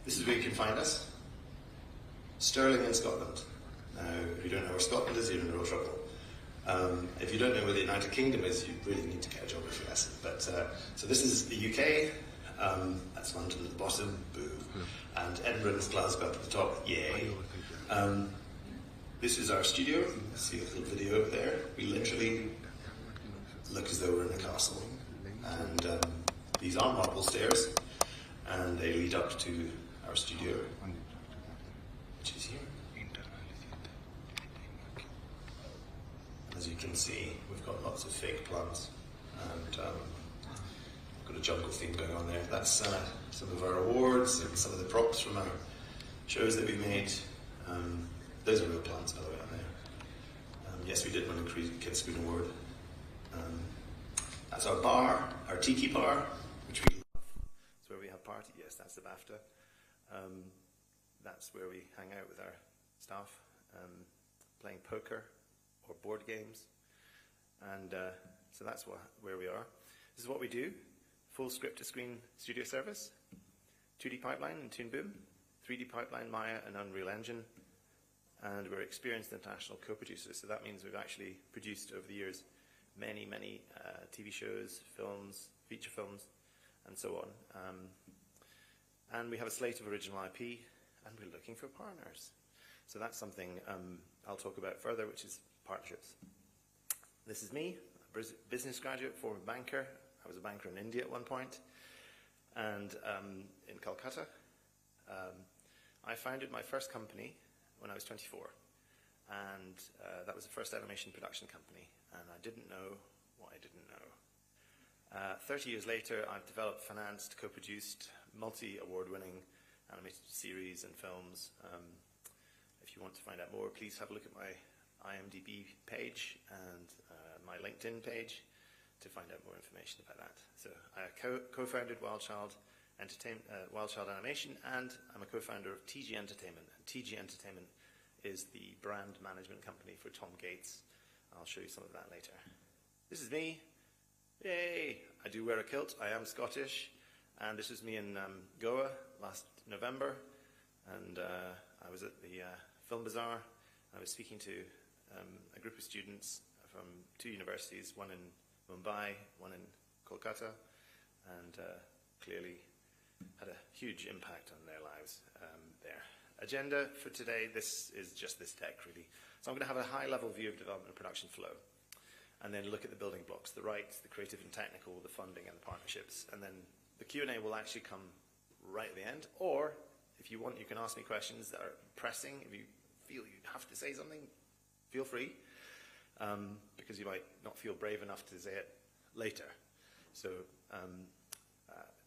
This is where you can find us. Stirling in Scotland. Now, if you don't know where Scotland is, you're in real trouble. If you don't know where the United Kingdom is, you really need to get a geography lesson. But so this is the UK. That's London at the bottom, boo. And Edinburgh and Glasgow up at the top, yay. This is our studio. See a little video over there. We literally look as though we're in a castle. And these are marble stairs, and they lead up to our studio, which is here. As you can see, we've got lots of fake plants, and got a jungle theme going on there. That's some of our awards and some of the props from our shows that we made. Those are real plants, by the way, on there. Yes, we did win a Kids Spoon Award. That's our bar, our tiki bar, which we love. It's where we have party. Yes, that's the BAFTA. That's where we hang out with our staff, playing poker or board games. And so that's where we are. This is what we do. Full script-to-screen studio service, 2D pipeline and Toon Boom, 3D pipeline, Maya and Unreal Engine, and we're experienced international co-producers, so that means we've actually produced over the years many TV shows, films, feature films, and so on. And we have a slate of original IP, and we're looking for partners. So that's something I'll talk about further, which is partnerships. This is me, a business graduate, former banker. I was a banker in India at one point, and in Calcutta. I founded my first company when I was 24, and that was the first animation production company, and I didn't know what I didn't know. 30 years later, I've developed, financed, co-produced multi-award-winning animated series and films. If you want to find out more, please have a look at my IMDb page and my LinkedIn page to find out more information about that. So I co-founded Wild Child Animation, and I'm a co-founder of TG Entertainment. And TG Entertainment is the brand management company for Tom Gates. I'll show you some of that later. This is me. Yay! I do wear a kilt. I am Scottish. And this was me in Goa last November. And I was at the Film Bazaar. I was speaking to a group of students from two universities, one in Mumbai, one in Kolkata, and clearly had a huge impact on their lives there. Agenda for today, this is just this deck really. So I'm going to have a high-level view of development and production flow, and then look at the building blocks, the rights, the creative and technical, the funding and the partnerships, and then the Q&A will actually come right at the end, or if you want, you can ask me questions that are pressing. If you feel you have to say something, feel free, because you might not feel brave enough to say it later. So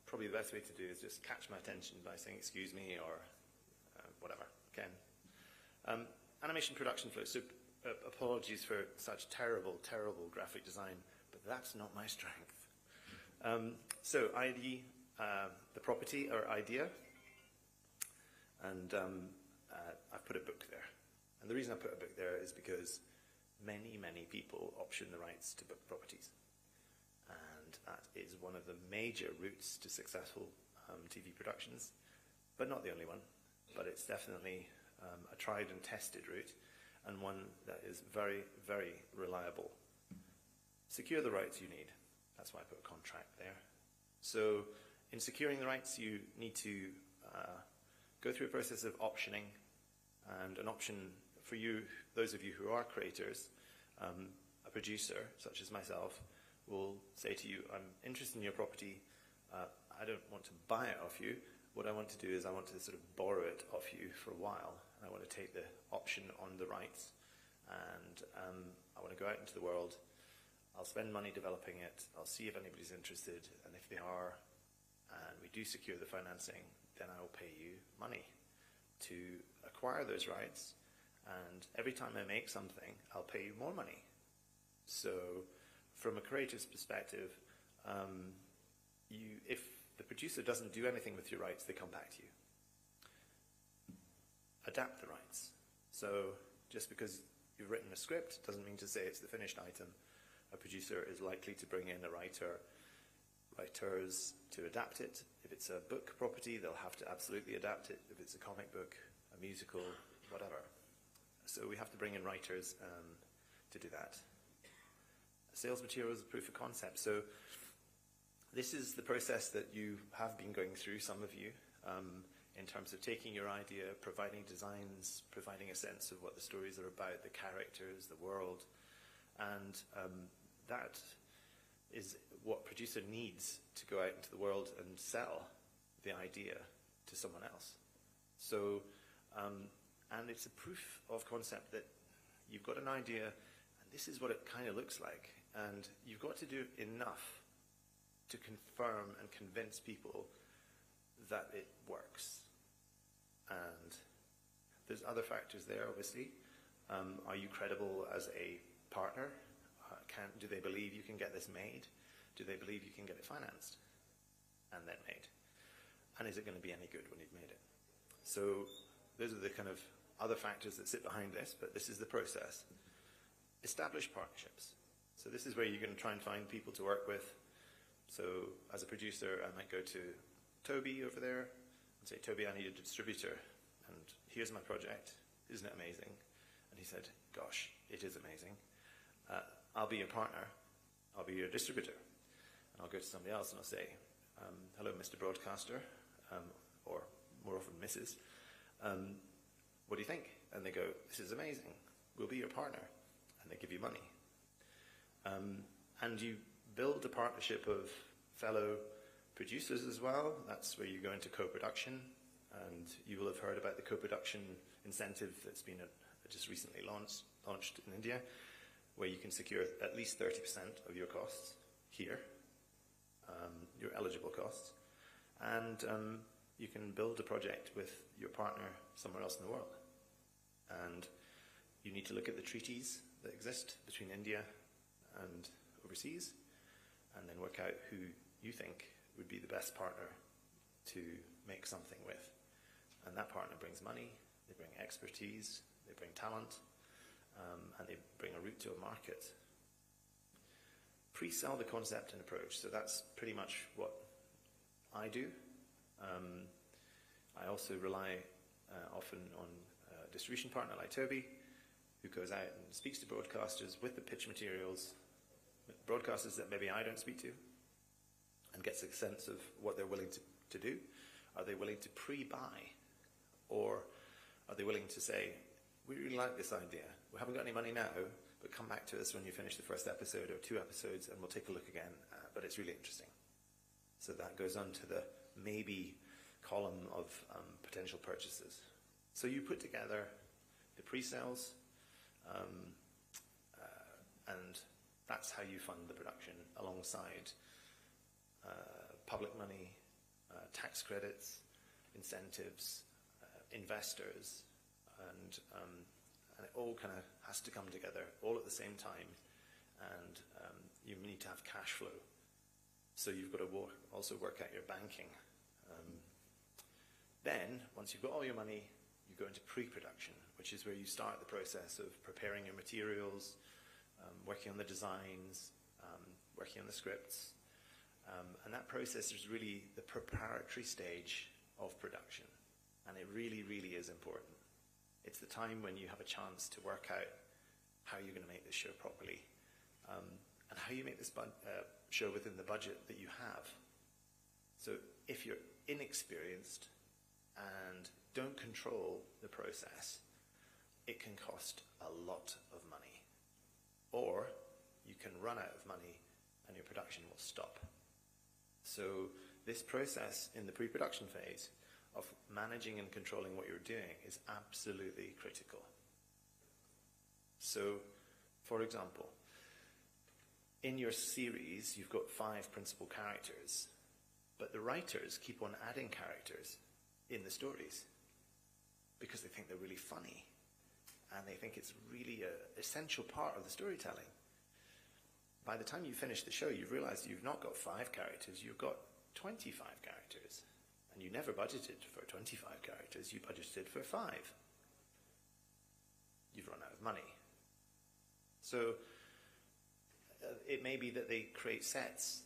probably the best way to do is just catch my attention by saying excuse me or whatever. Ken. Animation production flow. So apologies for such terrible graphic design, but that's not my strength. So ID, the property or idea, and I've put a book there. And the reason I put a book there is because many people option the rights to book properties. And that is one of the major routes to successful TV productions, but not the only one. But it's definitely a tried and tested route, and one that is very reliable. Secure the rights you need. That's why I put a contract there. So in securing the rights, you need to go through a process of optioning, and an option for you, those of you who are creators, a producer such as myself will say to you, I'm interested in your property, I don't want to buy it off you. What I want to do is I want to sort of borrow it off you for a while. I want to take the option on the rights, and I want to go out into the world. I'll spend money developing it. I'll see if anybody's interested, and if they are, and we do secure the financing, then I will pay you money to acquire those rights, and every time I make something, I'll pay you more money. So from a creator's perspective, if the producer doesn't do anything with your rights, they come back to you. Adapt the rights. So just because you've written a script doesn't mean to say it's the finished item. A producer is likely to bring in a writer, writers to adapt it. If it's a book property, they'll have to absolutely adapt it. If it's a comic book, a musical, whatever. So we have to bring in writers to do that. Sales materials, proof of concept. So this is the process that you have been going through, some of you, in terms of taking your idea, providing designs, providing a sense of what the stories are about, the characters, the world, and that is what producer needs to go out into the world and sell the idea to someone else. So, and it's a proof of concept that you've got an idea, and this is what it kind of looks like, and you've got to do enough to confirm and convince people that it works. And there's other factors there, obviously. Are you credible as a partner? Do they believe you can get this made? Do they believe you can get it financed and then made? And is it going to be any good when you've made it? So those are the kind of other factors that sit behind this, but this is the process. Establish partnerships. So this is where you're going to try and find people to work with. So as a producer, I might go to Toby over there and say, Toby, I need a distributor, and here's my project. Isn't it amazing? And he said, gosh, it is amazing. I'll be your partner. I'll be your distributor. And I'll go to somebody else and I'll say, hello, Mr. Broadcaster, or more often Mrs. What do you think? And they go, this is amazing. We'll be your partner. And they give you money. And you build a partnership of fellow producers as well. That's where you go into co-production. And you will have heard about the co-production incentive that's been just recently launched in India, where you can secure at least 30% of your costs here, your eligible costs, and you can build a project with your partner somewhere else in the world. And you need to look at the treaties that exist between India and overseas, and then work out who you think would be the best partner to make something with. And that partner brings money, they bring expertise, they bring talent, and they bring a route to a market. Pre-sell the concept and approach. So that's pretty much what I do. I also rely often on a distribution partner like Toby, who goes out and speaks to broadcasters with the pitch materials, broadcasters that maybe I don't speak to, and gets a sense of what they're willing to do. Are they willing to pre-buy? Or are they willing to say, we really like this idea. We haven't got any money now, but come back to us when you finish the first episode or 2 episodes and we'll take a look again. But it's really interesting. So that goes on to the maybe column of potential purchases. So you put together the pre-sales, and that's how you fund the production alongside public money, tax credits, incentives, investors, and it all kind of has to come together all at the same time, and you need to have cash flow. So you've got to also work out your banking. Then, once you've got all your money, you go into pre-production, which is where you start the process of preparing your materials, working on the designs, working on the scripts, and that process is really the preparatory stage of production, and it really, really is important. It's the time when you have a chance to work out how you're going to make this show properly, and how you make this show within the budget that you have. So if you're inexperienced and don't control the process, it can cost a lot of money. Or you can run out of money and your production will stop. So this process in the pre-production phase of managing and controlling what you're doing is absolutely critical. So, for example, in your series, you've got 5 principal characters, but the writers keep on adding characters in the stories because they think they're really funny and they think it's really an essential part of the storytelling. By the time you finish the show, you've realized you've not got 5 characters, you've got 25 characters. And you never budgeted for 25 characters, you budgeted for 5. You've run out of money. So it may be that they create sets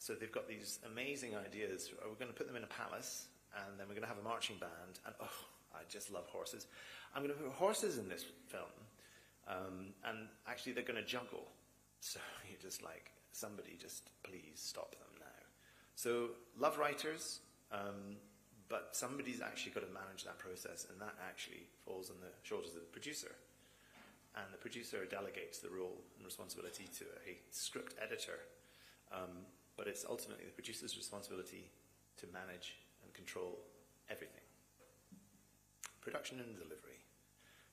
So they've got these amazing ideas. We're going to put them in a palace, and then we're going to have a marching band. And oh, I just love horses. I'm going to put horses in this film, and actually they're going to juggle. So you're just like, somebody just please stop them now. So love writers, but somebody's actually got to manage that process, and that actually falls on the shoulders of the producer. And the producer delegates the role and responsibility to a script editor. But it's ultimately the producer's responsibility to manage and control everything. Production and delivery.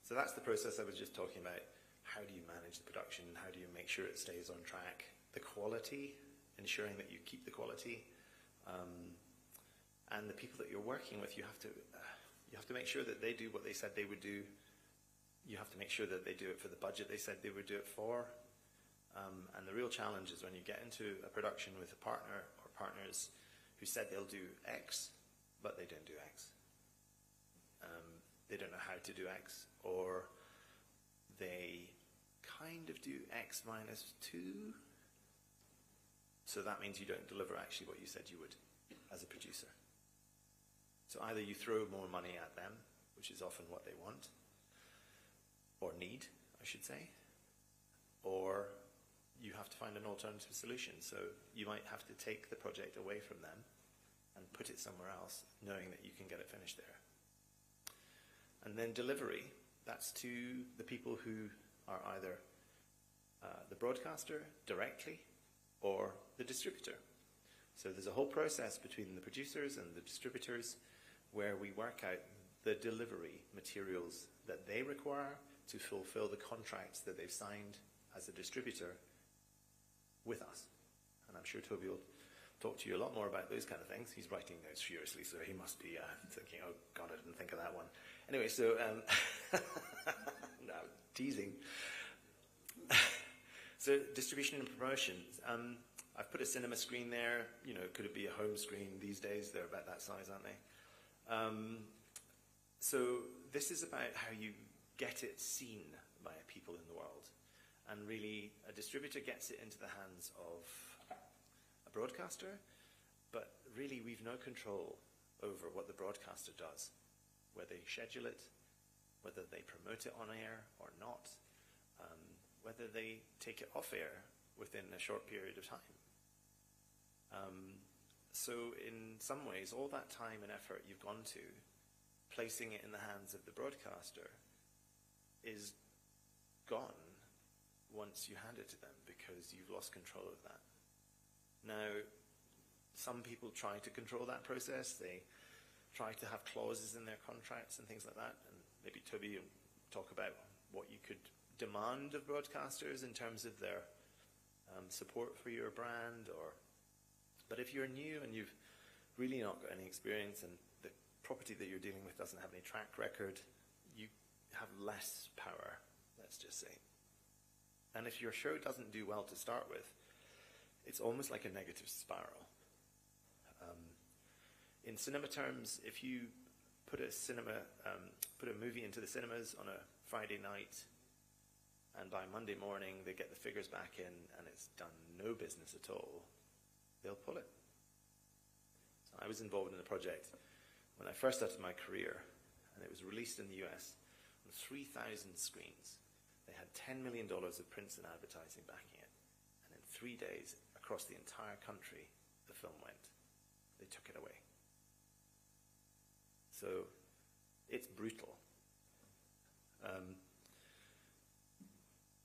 So that's the process I was just talking about. How do you manage the production? How do you make sure it stays on track? The quality, ensuring that you keep the quality. And the people that you're working with, you have to make sure that they do what they said they would do. You have to make sure that they do it for the budget they said they would do it for. And the real challenge is when you get into a production with a partner or partners who said they'll do X, but they don't do X. They don't know how to do X, or they kind of do X minus 2. So that means you don't deliver actually what you said you would as a producer. So either you throw more money at them, which is often what they want, or need, I should say, or you have to find an alternative solution. So you might have to take the project away from them and put it somewhere else, knowing that you can get it finished there. And then delivery, that's to the people who are either the broadcaster directly or the distributor. So there's a whole process between the producers and the distributors where we work out the delivery materials that they require to fulfill the contracts that they've signed as a distributor with us. And I'm sure Toby will talk to you a lot more about those kind of things. He's writing notes furiously, so he must be thinking, oh God, I didn't think of that one. Anyway, so, no, teasing. So distribution and promotion. I've put a cinema screen there. You know, could it be a home screen these days? They're about that size, aren't they? So this is about how you get it seen by people in the world. And really, a distributor gets it into the hands of a broadcaster, but really we've no control over what the broadcaster does, whether they schedule it, whether they promote it on air or not, whether they take it off air within a short period of time. So in some ways, all that time and effort you've gone to placing it in the hands of the broadcaster is gone once you hand it to them, because you've lost control of that. Now, some people try to control that process. They try to have clauses in their contracts and things like that. And maybe Toby will talk about what you could demand of broadcasters in terms of their support for your brand. But if you're new and you've really not got any experience and the property that you're dealing with doesn't have any track record, you have less power, let's just say. And if your show doesn't do well to start with, it's almost like a negative spiral. In cinema terms, if you put a movie into the cinemas on a Friday night, and by Monday morning they get the figures back in and it's done no business at all, they'll pull it. So I was involved in a project when I first started my career, and it was released in the US on 3,000 screens. They had $10 million of prints and advertising backing it. And in 3 days, across the entire country, the film went. They took it away. So it's brutal.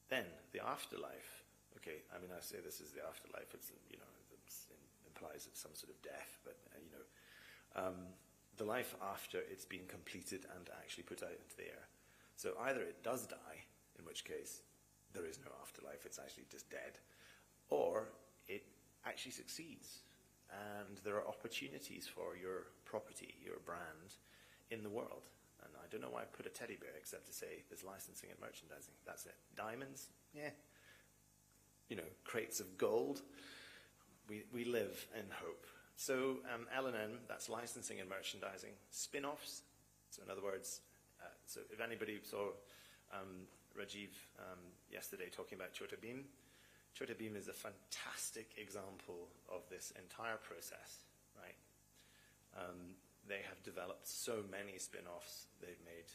Then the afterlife. Okay, I mean, I say this is the afterlife. It's, you know, it implies it's some sort of death, but the life after it's been completed and actually put out into the air. So either it does die, in which case there is no afterlife, it's actually just dead, or it actually succeeds, and there are opportunities for your property, your brand, in the world. And I don't know why I put a teddy bear, except to say there's licensing and merchandising. That's it. Diamonds? Yeah. You know, crates of gold. We live in hope. So L&M, that's licensing and merchandising. Spin-offs, so in other words, so if anybody saw Rajiv yesterday talking about Chota Bheem, Chota Bhim is a fantastic example of this entire process, right? They have developed so many spin-offs. They've made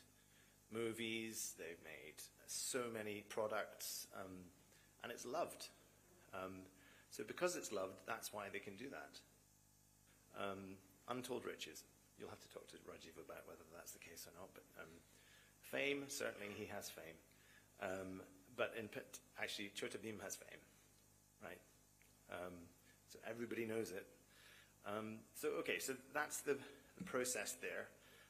movies, they've made so many products, and it's loved. So because it's loved, that's why they can do that. Untold riches. You'll have to talk to Rajiv about whether that's the case or not, but fame, certainly he has fame. But actually, Chota Bhim has fame, right? So everybody knows it. So that's the process there.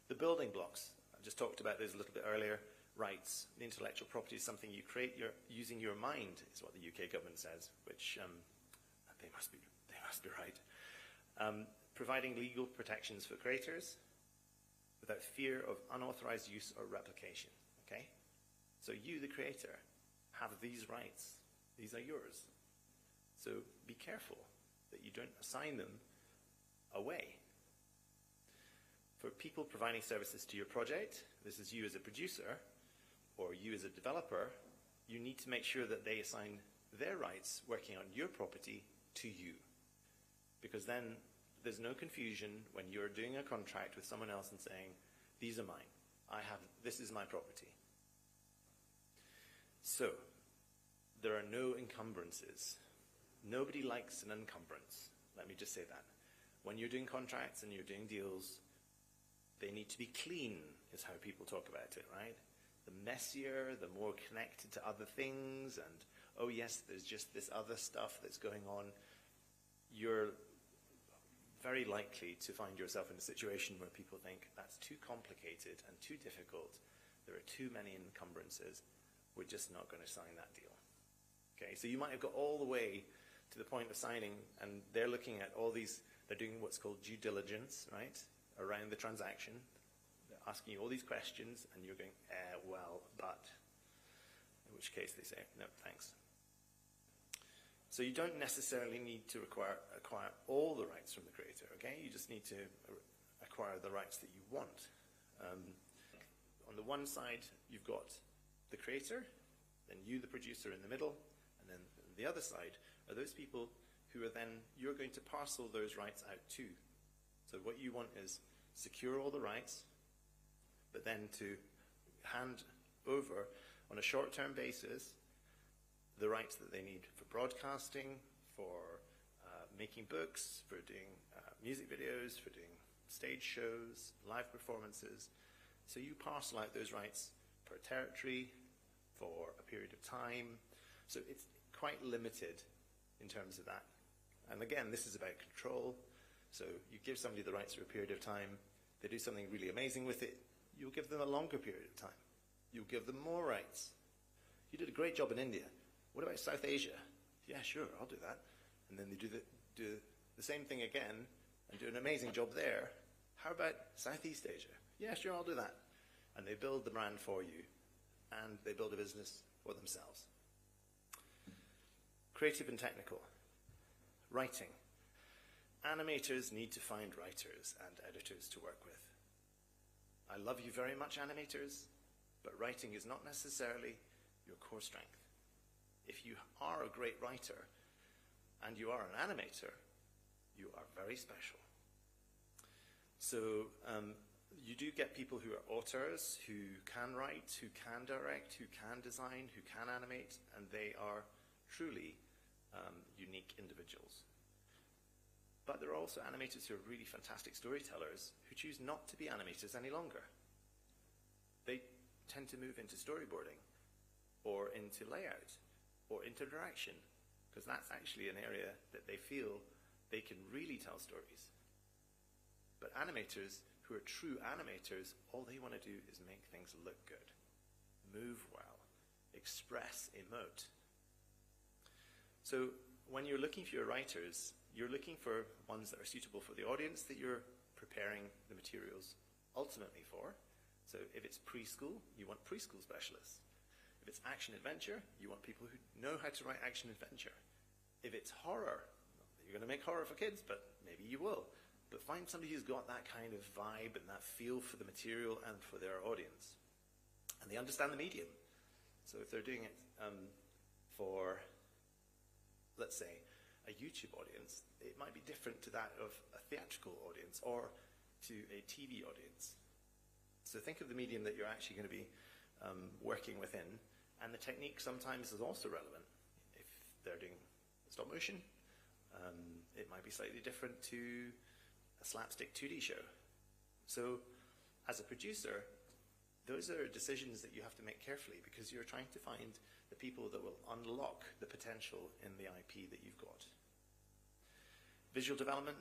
The building blocks, I just talked about those a little bit earlier. Rights, the intellectual property is something you create using your mind, is what the UK government says, which they must be right. Providing legal protections for creators without fear of unauthorized use or replication, okay? So you, the creator, have these rights. These are yours. So be careful that you don't assign them away. For people providing services to your project, this is you as a producer or you as a developer, you need to make sure that they assign their rights working on your property to you. Because then there's no confusion when you're doing a contract with someone else and saying, these are mine. This is my property. So, there are no encumbrances. Nobody likes an encumbrance. Let me just say that. When you're doing contracts and you're doing deals, they need to be clean, is how people talk about it, right? The messier, the more connected to other things, and, oh yes, there's just this other stuff that's going on. You're very likely to find yourself in a situation where people think that's too complicated and too difficult. There are too many encumbrances. We're just not going to sign that deal. Okay, so you might have got all the way to the point of signing, and they're looking at all these, they're doing what's called due diligence, right, around the transaction. They're asking you all these questions, and you're going, well, but, in which case they say, no, thanks. So you don't necessarily need to acquire all the rights from the creator, okay? You just need to acquire the rights that you want. On the one side, you've got the creator, then you, the producer, in the middle, and then the other side are those people who are then, you're going to parcel those rights out to. So what you want is secure all the rights, but then to hand over on a short-term basis the rights that they need for broadcasting, for making books, for doing music videos, for doing stage shows, live performances. So you parcel out those rights per territory, for a period of time. So it's quite limited in terms of that. And again, this is about control. So you give somebody the rights for a period of time, they do something really amazing with it, you'll give them a longer period of time. You'll give them more rights. You did a great job in India. What about South Asia? Yeah, sure, I'll do that. And then they do the same thing again and do an amazing job there. How about Southeast Asia? Yeah, sure, I'll do that. And they build the brand for you, and they build a business for themselves. Creative and technical. Writing. Animators need to find writers and editors to work with. I love you very much, animators, but writing is not necessarily your core strength. If you are a great writer and you are an animator, you are very special. So you do get people who are authors, who can write, who can direct, who can design, who can animate, and they are truly unique individuals. But there are also animators who are really fantastic storytellers who choose not to be animators any longer. They tend to move into storyboarding or into layout or into direction, because that's actually an area that they feel they can really tell stories. But animators who are true animators, all they want to do is make things look good, move well, express, emote. So when you're looking for your writers, you're looking for ones that are suitable for the audience that you're preparing the materials ultimately for. So if it's preschool, you want preschool specialists. If it's action-adventure, you want people who know how to write action-adventure. If it's horror, you're going to make horror for kids, but maybe you will. But find somebody who's got that kind of vibe and that feel for the material and for their audience. And they understand the medium. So if they're doing it for let's say, a YouTube audience, it might be different to that of a theatrical audience or to a TV audience. So think of the medium that you're actually going to be working within, and the technique sometimes is also relevant. If they're doing stop motion, it might be slightly different to a slapstick 2D show. So as a producer, those are decisions that you have to make carefully, because you're trying to find the people that will unlock the potential in the IP that you've got. Visual development.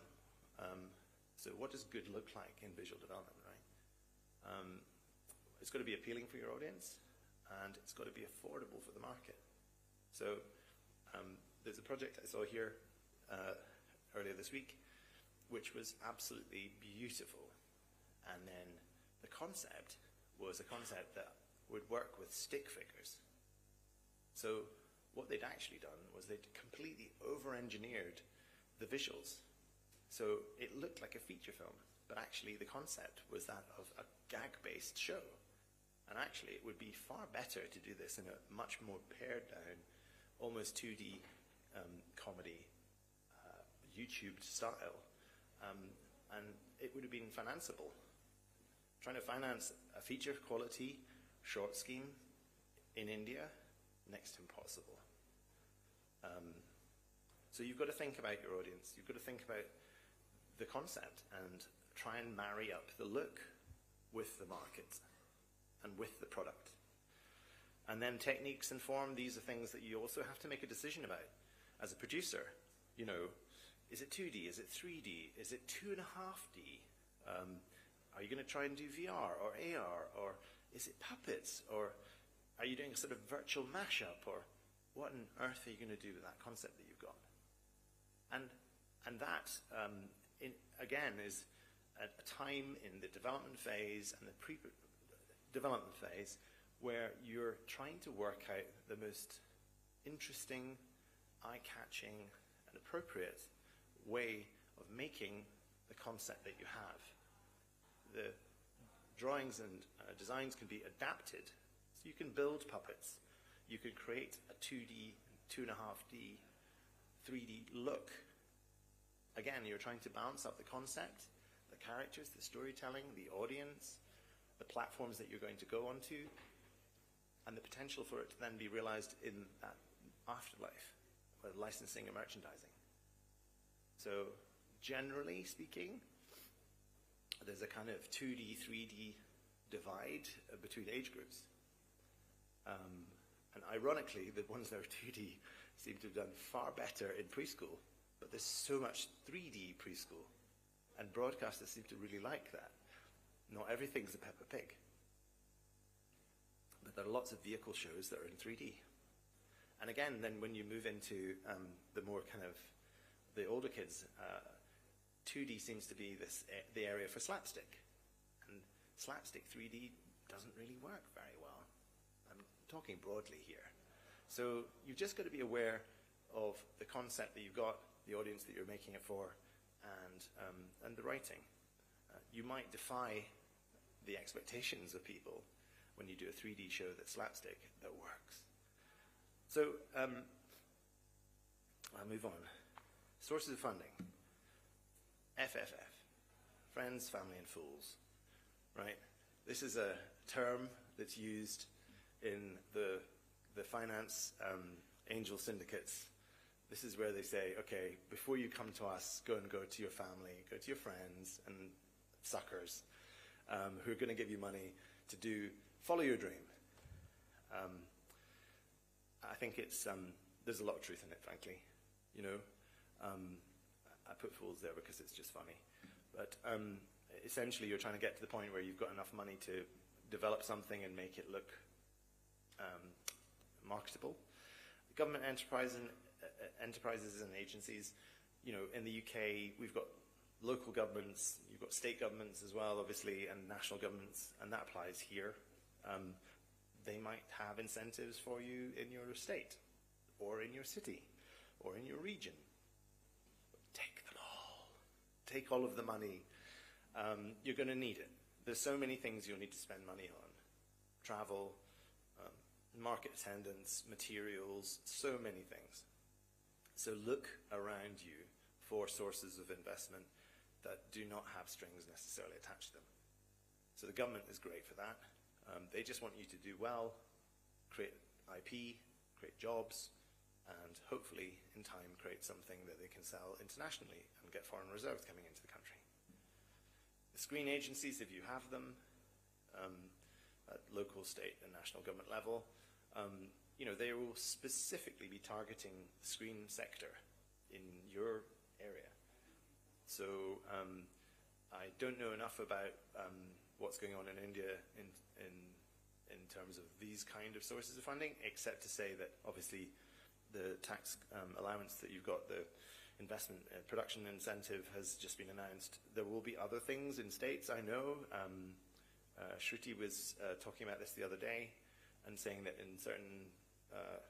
So what does good look like in visual development, right? It's got to be appealing for your audience, and it's got to be affordable for the market. So there's a project I saw here earlier this week, which was absolutely beautiful. And then the concept was a concept that would work with stick figures. So what they'd actually done was they'd completely over-engineered the visuals. So it looked like a feature film, but actually the concept was that of a gag-based show. And actually it would be far better to do this in a much more pared down, almost 2D comedy, YouTube style. And it would have been financeable. Trying to finance a feature quality short scheme in India, next to impossible. So you've got to think about your audience. You've got to think about the concept and try and marry up the look with the market and with the product. And then techniques and form, these are things that you also have to make a decision about. As a producer, you know, is it 2D, is it 3D, is it 2.5D? Are you going to try and do VR or AR, or is it puppets, or are you doing a sort of virtual mashup, or what on earth are you going to do with that concept that you've got? And that, again, is a time in the development phase and the pre-development phase where you're trying to work out the most interesting, eye-catching, and appropriate way of making the concept that you have. The drawings and designs can be adapted. So you can build puppets. You can create a 2D, 2.5D, 3D look. Again, you're trying to balance up the concept, the characters, the storytelling, the audience, the platforms that you're going to go onto, and the potential for it to then be realized in that afterlife, with licensing and merchandising. So generally speaking, there's a kind of 2D, 3D divide between age groups. And ironically, the ones that are 2D seem to have done far better in preschool, but there's so much 3D preschool, and broadcasters seem to really like that. Not everything's a Peppa Pig, but there are lots of vehicle shows that are in 3D. And again, then when you move into the more kind of the older kids, 2D seems to be the area for slapstick, and slapstick 3D doesn't really work very well. I'm talking broadly here. So you've just got to be aware of the concept that you've got, the audience that you're making it for, and the writing. You might defy the expectations of people when you do a 3D show that's slapstick that works. So I'll move on. Sources of funding. FFF, Friends, Family and Fools, right? This is a term that's used in the finance angel syndicates. This is where they say, okay, before you come to us, go to your family, go to your friends and suckers who are going to give you money to follow your dream. I think it's, there's a lot of truth in it, frankly. You know, I put fools there because it's just funny. But essentially, you're trying to get to the point where you've got enough money to develop something and make it look marketable. Government enterprises and agencies, you know, in the UK, we've got local governments, you've got state governments as well, obviously, and national governments, and that applies here. They might have incentives for you in your state, or in your city, or in your region. Take them all. Take all of the money. You're going to need it. There's so many things you'll need to spend money on. Travel, market attendance, materials, so many things. So look around you for sources of investment that do not have strings necessarily attached to them. So the government is great for that. They just want you to do well, create IP, create jobs, and hopefully in time create something that they can sell internationally and get foreign reserves coming into the country. The screen agencies, if you have them, at local, state, and national government level, they will specifically be targeting the screen sector in your area. So I don't know enough about what's going on in India in terms of these kind of sources of funding, except to say that obviously the tax allowance that you've got, the investment production incentive has just been announced. There will be other things in states, I know. Shruti was talking about this the other day and saying that in certain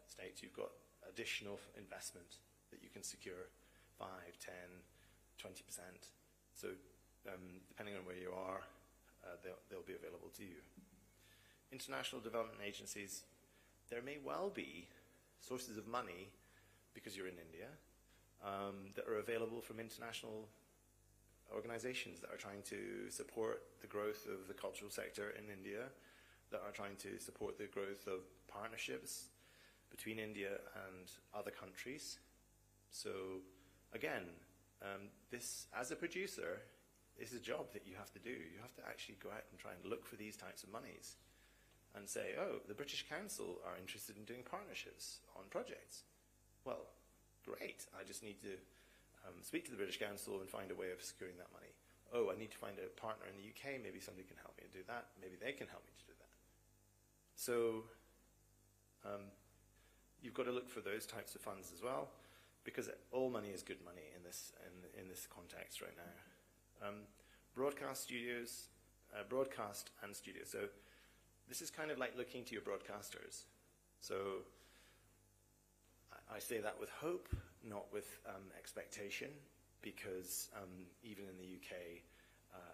states you've got additional investment that you can secure 5, 10, 20%. So depending on where you are, they'll be available to you. International development agencies, there may well be sources of money, because you're in India, that are available from international organizations that are trying to support the growth of the cultural sector in India, that are trying to support the growth of partnerships between India and other countries. So again, this, as a producer, is a job that you have to do. You have to actually go out and try and look for these types of monies and say, oh, the British Council are interested in doing partnerships on projects. Well, great. I just need to speak to the British Council and find a way of securing that money. Oh, I need to find a partner in the UK. Maybe somebody can help me to do that. Maybe they can help me to do that. So you've got to look for those types of funds as well, because all money is good money in this context right now. Broadcast studios, broadcast and studios. So this is kind of like looking to your broadcasters. So I say that with hope, not with expectation, because even in the UK,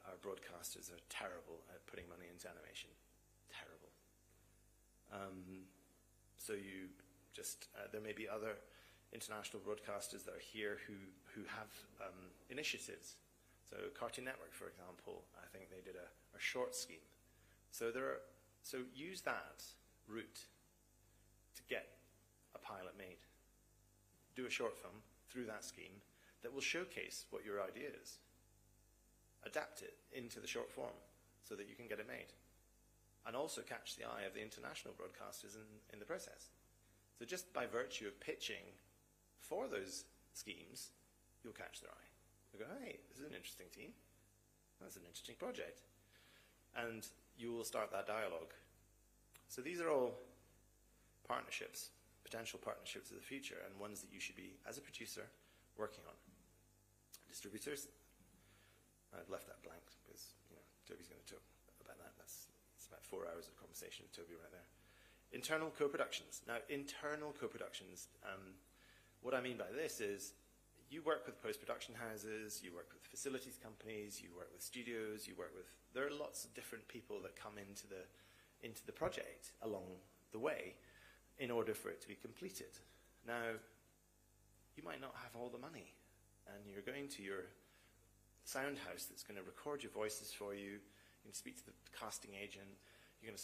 our broadcasters are terrible at putting money into animation. Terrible. So you just, there may be other international broadcasters that are here who have initiatives. So Cartoon Network, for example, I think they did a short scheme. So so use that route to get a pilot made. Do a short film through that scheme that will showcase what your idea is. Adapt it into the short form so that you can get it made. And also catch the eye of the international broadcasters in the process. So just by virtue of pitching for those schemes, you'll catch their eye. You'll go, hey, this is an interesting team. That's an interesting project. And you will start that dialogue. So these are all partnerships, potential partnerships of the future, and ones that you should be, as a producer, working on. Distributors, I've left that blank because Toby's going to talk about that. It's about 4 hours of conversation with Toby right there. Internal co-productions. Now, internal co-productions, what I mean by this is you work with post-production houses, you work with facilities companies, you work with studios, there are lots of different people that come into the project along the way in order for it to be completed. Now, you might not have all the money, and you're going to your sound house that's going to record your voices for you. You can speak to the casting agent. You're going to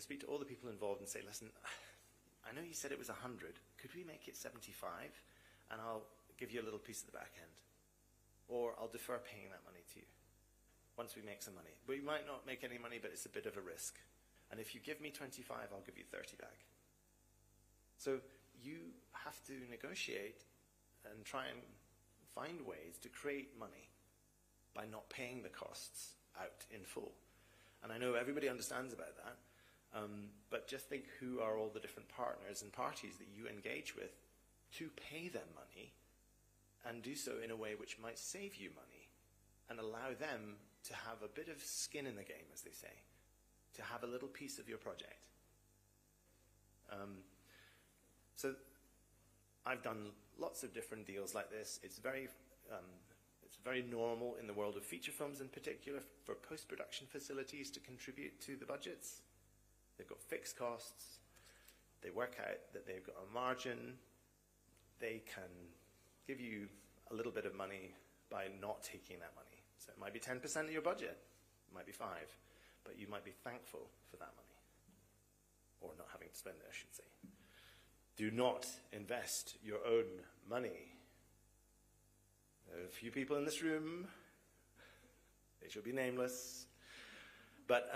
speak to all the people involved and say, listen, I know you said it was 100. Could we make it 75? And I'll give you a little piece of the back end. Or I'll defer paying that money to you once we make some money. We might not make any money, but it's a bit of a risk. And if you give me 25, I'll give you 30 back. So you have to negotiate and try and find ways to create money by not paying the costs out in full. And I know everybody understands about that, but just think who are all the different partners and parties that you engage with to pay them money, and do so in a way which might save you money and allow them to have a bit of skin in the game, as they say, to have a little piece of your project. So I've done lots of different deals like this. It's very normal in the world of feature films in particular for post-production facilities to contribute to the budgets. They've got fixed costs. They work out that they've got a margin. they can give you a little bit of money by not taking that money. So it might be 10% of your budget, it might be 5%, but you might be thankful for that money. Or not having to spend it, I should say. Do not invest your own money. There are a few people in this room, they should be nameless, but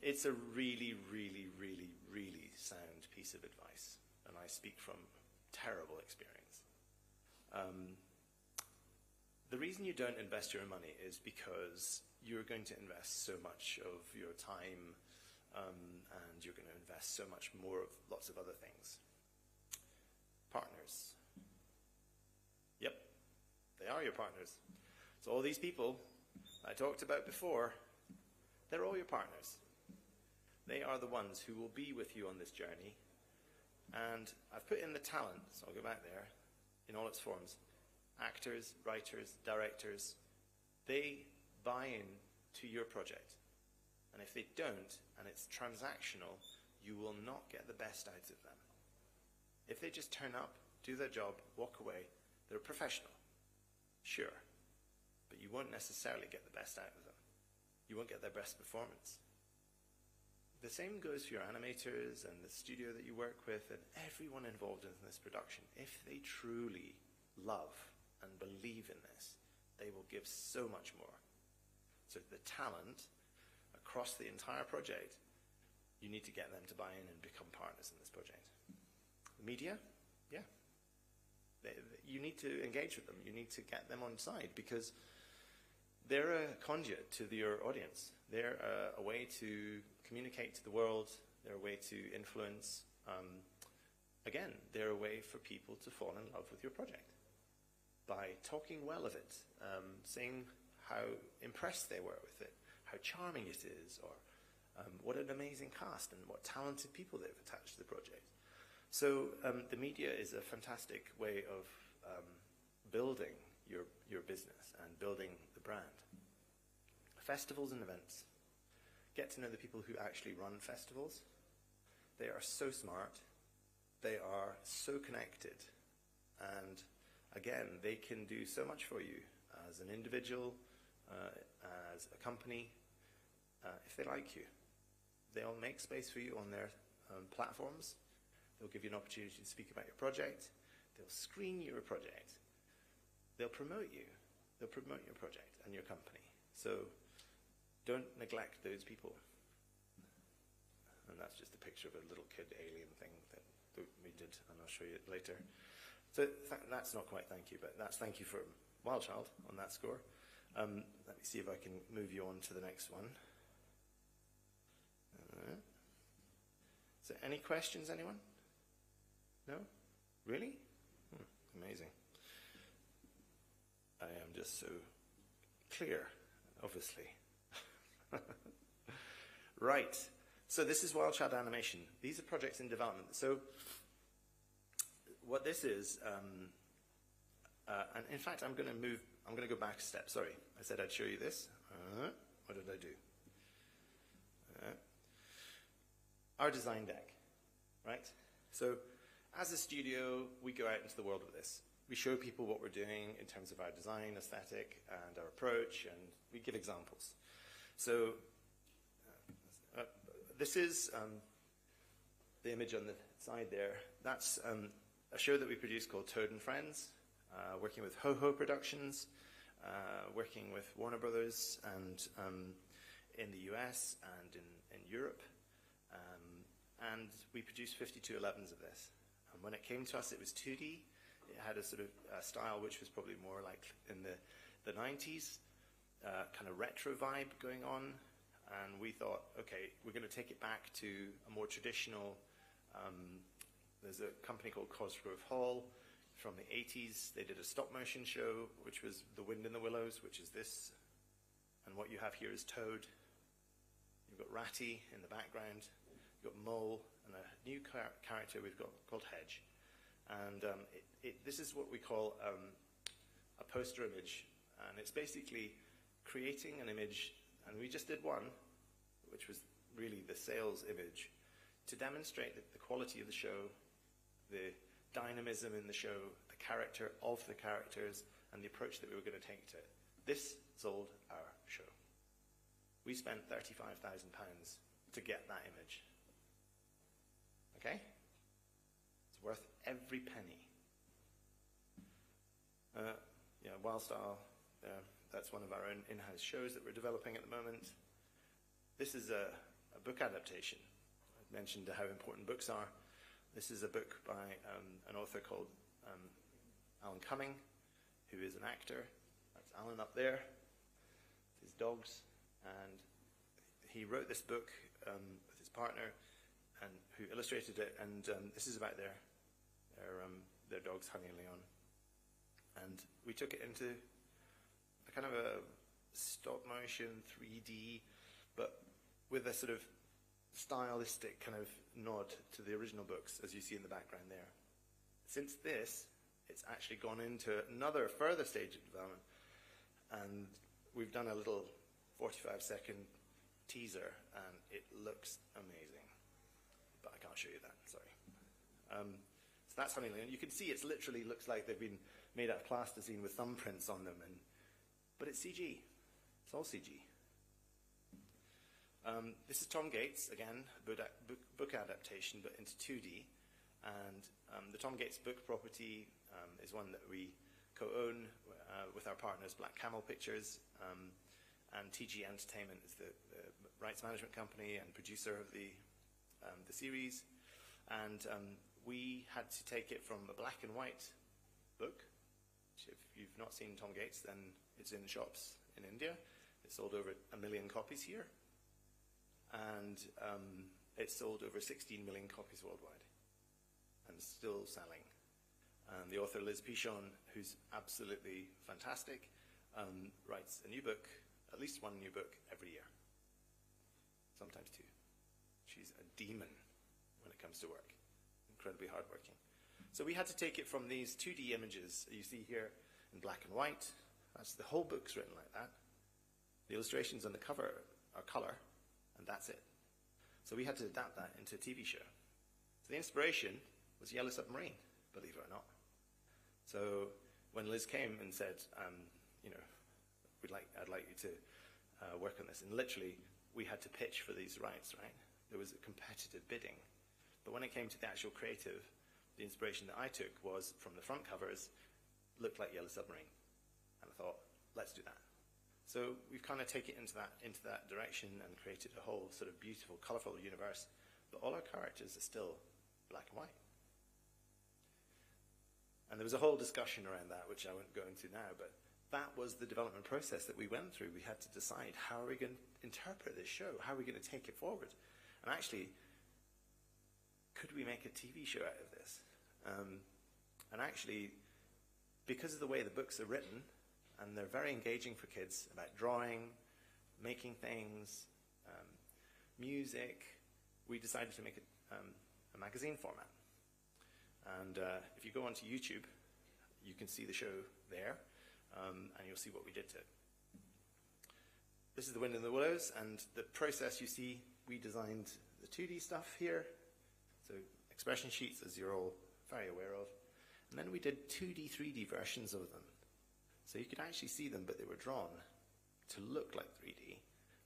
it's a really, really, really, really sound piece of advice, and I speak from terrible experience. The reason you don't invest your own money is because you're going to invest so much of your time, and you're going to invest so much more of lots of other things. Partners. Yep, they are your partners. So all these people I talked about before, they're all your partners. They are the ones who will be with you on this journey. And I've put in the talent, so I'll go back there, in all its forms. Actors, writers, directors, they buy in to your project. And if they don't, and it's transactional, you will not get the best out of them. If they just turn up, do their job, walk away, they're a professional. Sure. But you won't necessarily get the best out of them. You won't get their best performance. The same goes for your animators and the studio that you work with and everyone involved in this production. If they truly love and believe in this, they will give so much more. So the talent across the entire project, you need to get them to buy in and become partners in this project. The media, yeah. You need to engage with them. You need to get them on side because they're a conduit to your audience. They're a way to communicate to the world. They're a way to influence. Again, they're a way for people to fall in love with your project by talking well of it, saying how impressed they were with it, how charming it is, or what an amazing cast and what talented people they've attached to the project. So the media is a fantastic way of building your business and building the brand. Festivals and events. Get to know the people who actually run festivals. They are so smart. They are so connected. And again, they can do so much for you as an individual, as a company, if they like you. They'll make space for you on their platforms. They'll give you an opportunity to speak about your project. They'll screen your project. They'll promote you. They'll promote your project and your company. So don't neglect those people. And that's just a picture of a little kid alien thing that we did, and I'll show you it later. So that's not quite thank you, but that's thank you for Wild Child on that score. Let me see if I can move you on to the next one. So any questions, anyone? No? Really? Amazing. I am just so clear, obviously. Right. So this is Wild Child Animation. These are projects in development. So what this is, and in fact, I'm going to go back a step. Sorry, I said I'd show you this. What did I do? Our design deck, right? So as a studio, we go out into the world with this. We show people what we're doing in terms of our design, aesthetic, and our approach, and we give examples. So this is the image on the side there. That's a show that we produced called Toad and Friends, working with Ho-Ho Productions, working with Warner Brothers, and in the US and in Europe. And we produced 5211s of this. And when it came to us, it was 2D. It had a sort of style which was probably more like in the 90s, kind of retro vibe going on. And we thought, okay, we're going to take it back to a more traditional, there's a company called Cosgrove Hall from the 80s. They did a stop motion show, which was The Wind in the Willows, which is this. And what you have here is Toad. You've got Ratty in the background. You've got Mole, and a new character we've got called Hedge. And this is what we call a poster image. And it's basically creating an image, and we just did one, which was really the sales image, to demonstrate the quality of the show, the dynamism in the show, character of the characters and the approach that we were going to take to it. This sold our show. We spent £35,000 to get that image. Okay? It's worth every penny. Wildstyle, that's one of our own in-house shows that we're developing at the moment. This is a book adaptation. I mentioned how important books are. This is a book by an author called Alan Cumming, who is an actor. That's Alan up there, his dogs. And he wrote this book with his partner, and who illustrated it. And this is about their dogs, Honey and Leon. And we took it into a kind of a stop motion 3D, but with a sort of stylistic kind of nod to the original books, as you see in the background there. Since this, it's actually gone into another further stage of development, and we've done a little 45-second teaser, and it looks amazing. But I can't show you that, sorry. So that's Honey and Leon. You can see it literally looks like they've been made out of plasticine with thumbprints on them, but it's CG. It's all CG. This is Tom Gates, again, book adaptation, but into 2D. And the Tom Gates book property is one that we co-own with our partners, Black Camel Pictures, and TG Entertainment is the rights management company and producer of the series. And we had to take it from a black and white book, which if you've not seen Tom Gates, then it's in shops in India. It sold over 1 million copies here. And it sold over 16 million copies worldwide, and still selling. The author Liz Pichon, who's absolutely fantastic, writes a new book, at least one new book every year, sometimes two. She's a demon when it comes to work, incredibly hardworking. So we had to take it from these 2D images that you see here in black and white. That's the whole book's written like that. The illustrations on the cover are color, and that's it. So we had to adapt that into a TV show. So the inspiration was Yellow Submarine, believe it or not. So when Liz came and said, I'd like you to work on this, and literally we had to pitch for these rights, right? There was a competitive bidding. But when it came to the actual creative, the inspiration that I took was from the front covers, looked like Yellow Submarine. And I thought, let's do that. So we've kind of taken it into that direction and created a whole sort of beautiful, colorful universe. But all our characters are still black and white. And there was a whole discussion around that, which I won't go into now, but that was the development process that we went through. We had to decide, how are we going to interpret this show? How are we going to take it forward? And actually, could we make a TV show out of this? And actually, because of the way the books are written, and they're very engaging for kids about drawing, making things, music, we decided to make it a magazine format. And if you go onto YouTube, you can see the show there, and you'll see what we did to it. This is The Wind in the Willows, and the process you see, we designed the 2D stuff here, so expression sheets, as you're all very aware of. And then we did 2D, 3D versions of them. So you could actually see them, but they were drawn to look like 3D.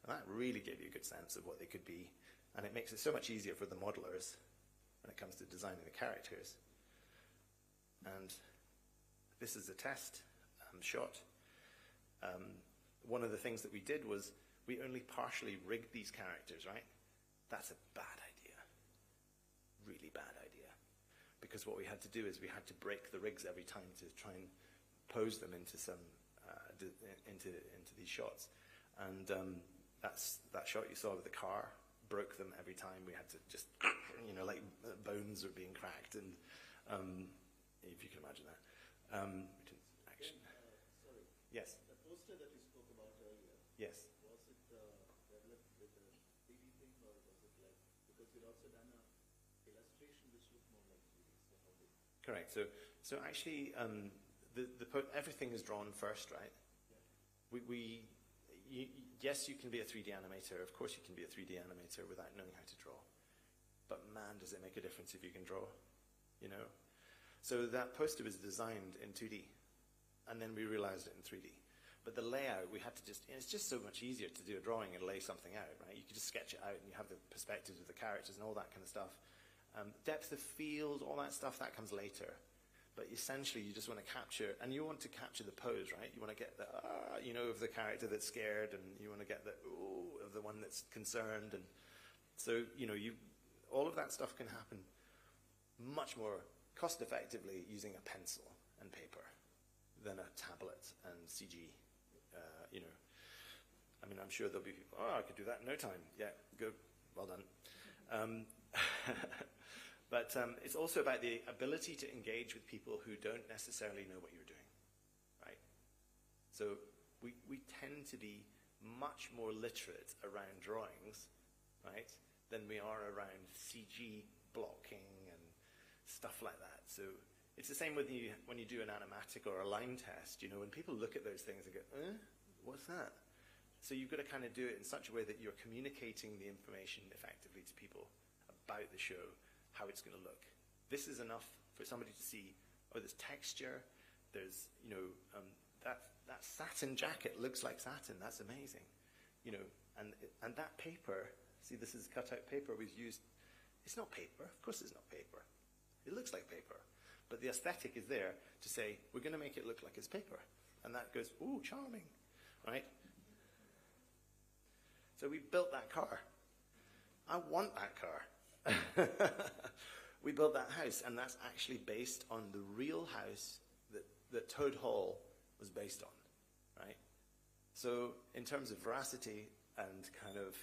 And that really gave you a good sense of what they could be. And it makes it so much easier for the modelers when it comes to designing the characters. And this is a test shot. One of the things that we did was we only partially rigged these characters, right? That's a bad idea. Really bad idea. Because what we had to do is we had to break the rigs every time to try and pose them into some into these shots. And that shot you saw with the car broke them every time. We had to just, like bones are being cracked, and if you can imagine that. Action. Sorry. Yes. The poster that you spoke about earlier. Yes. Was it developed with a 3D thing, or was it like, because you'd also done a illustration which looked more like 3D? So how did? Correct. So actually, everything is drawn first, right? Yeah. Yes, you can be a 3D animator. Of course, you can be a 3D animator without knowing how to draw. But man, does it make a difference if you can draw, So that poster was designed in 2D, and then we realized it in 3D. But the layout, we had to it's just so much easier to do a drawing and lay something out, right? You could just sketch it out and you have the perspectives of the characters and all that kind of stuff. Depth of field, all that stuff, that comes later. But essentially, you just want to capture, and you want to capture the pose, right? You want to get the, of the character that's scared, and you want to get the, of the one that's concerned. And so, all of that stuff can happen much more cost-effectively using a pencil and paper than a tablet and CG. I'm sure there'll be people, I could do that in no time. Yeah, good, well done. But it's also about the ability to engage with people who don't necessarily know what you're doing, right? So we tend to be much more literate around drawings, right, than we are around CG blocking and stuff like that. So it's the same with when you do an animatic or a line test. When people look at those things and go, what's that? So you've got to kind of do it in such a way that you're communicating the information effectively to people about the show, how it's going to look. This is enough for somebody to see, there's texture, there's, that satin jacket looks like satin, that's amazing. And that paper, see, this is cut-out paper we've used. It's not paper, of course it's not paper. It looks like paper. But the aesthetic is there to say, we're going to make it look like it's paper. And that goes, ooh, charming, right? So we built that car. I want that car. We built that house, and that's actually based on the real house that Toad Hall was based on, right? So in terms of veracity and kind of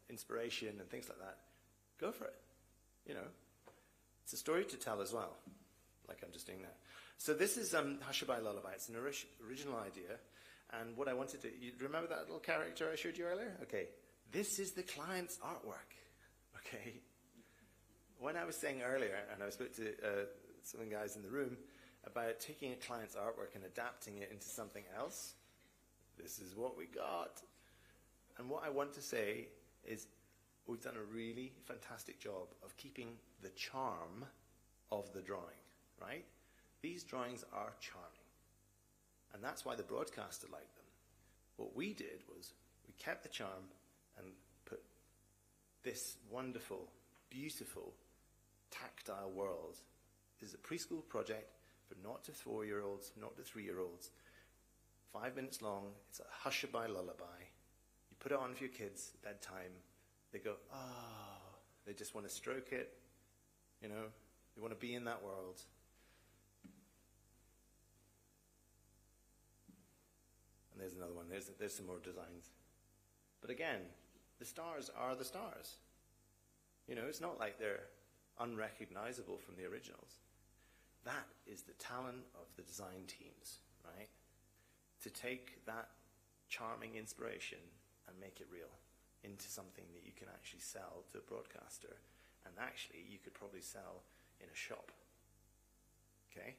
inspiration and things like that, go for it. It's a story to tell as well, like I'm just doing that. So this is Hushabye Lullaby. It's an original idea. And what I wanted to, you remember that little character I showed you earlier? Okay, this is the client's artwork, okay? When I was saying earlier, and I spoke to some of the guys in the room, about taking a client's artwork and adapting it into something else, this is what we got. And what I want to say is we've done a really fantastic job of keeping the charm of the drawing, right? These drawings are charming. And that's why the broadcaster liked them. What we did was we kept the charm and put this wonderful, beautiful, tactile world. This is a preschool project for 0 to 4-year-olds, 0 to 3-year-olds. 5 minutes long. It's a Hushabye lullaby. You put it on for your kids at bedtime. They go, they just want to stroke it. They want to be in that world. And there's another one. There's some more designs. But again, the stars are the stars. It's not like they're unrecognizable from the originals. That is the talent of the design teams, right? To take that charming inspiration and make it real into something that you can actually sell to a broadcaster, and actually you could probably sell in a shop. Okay?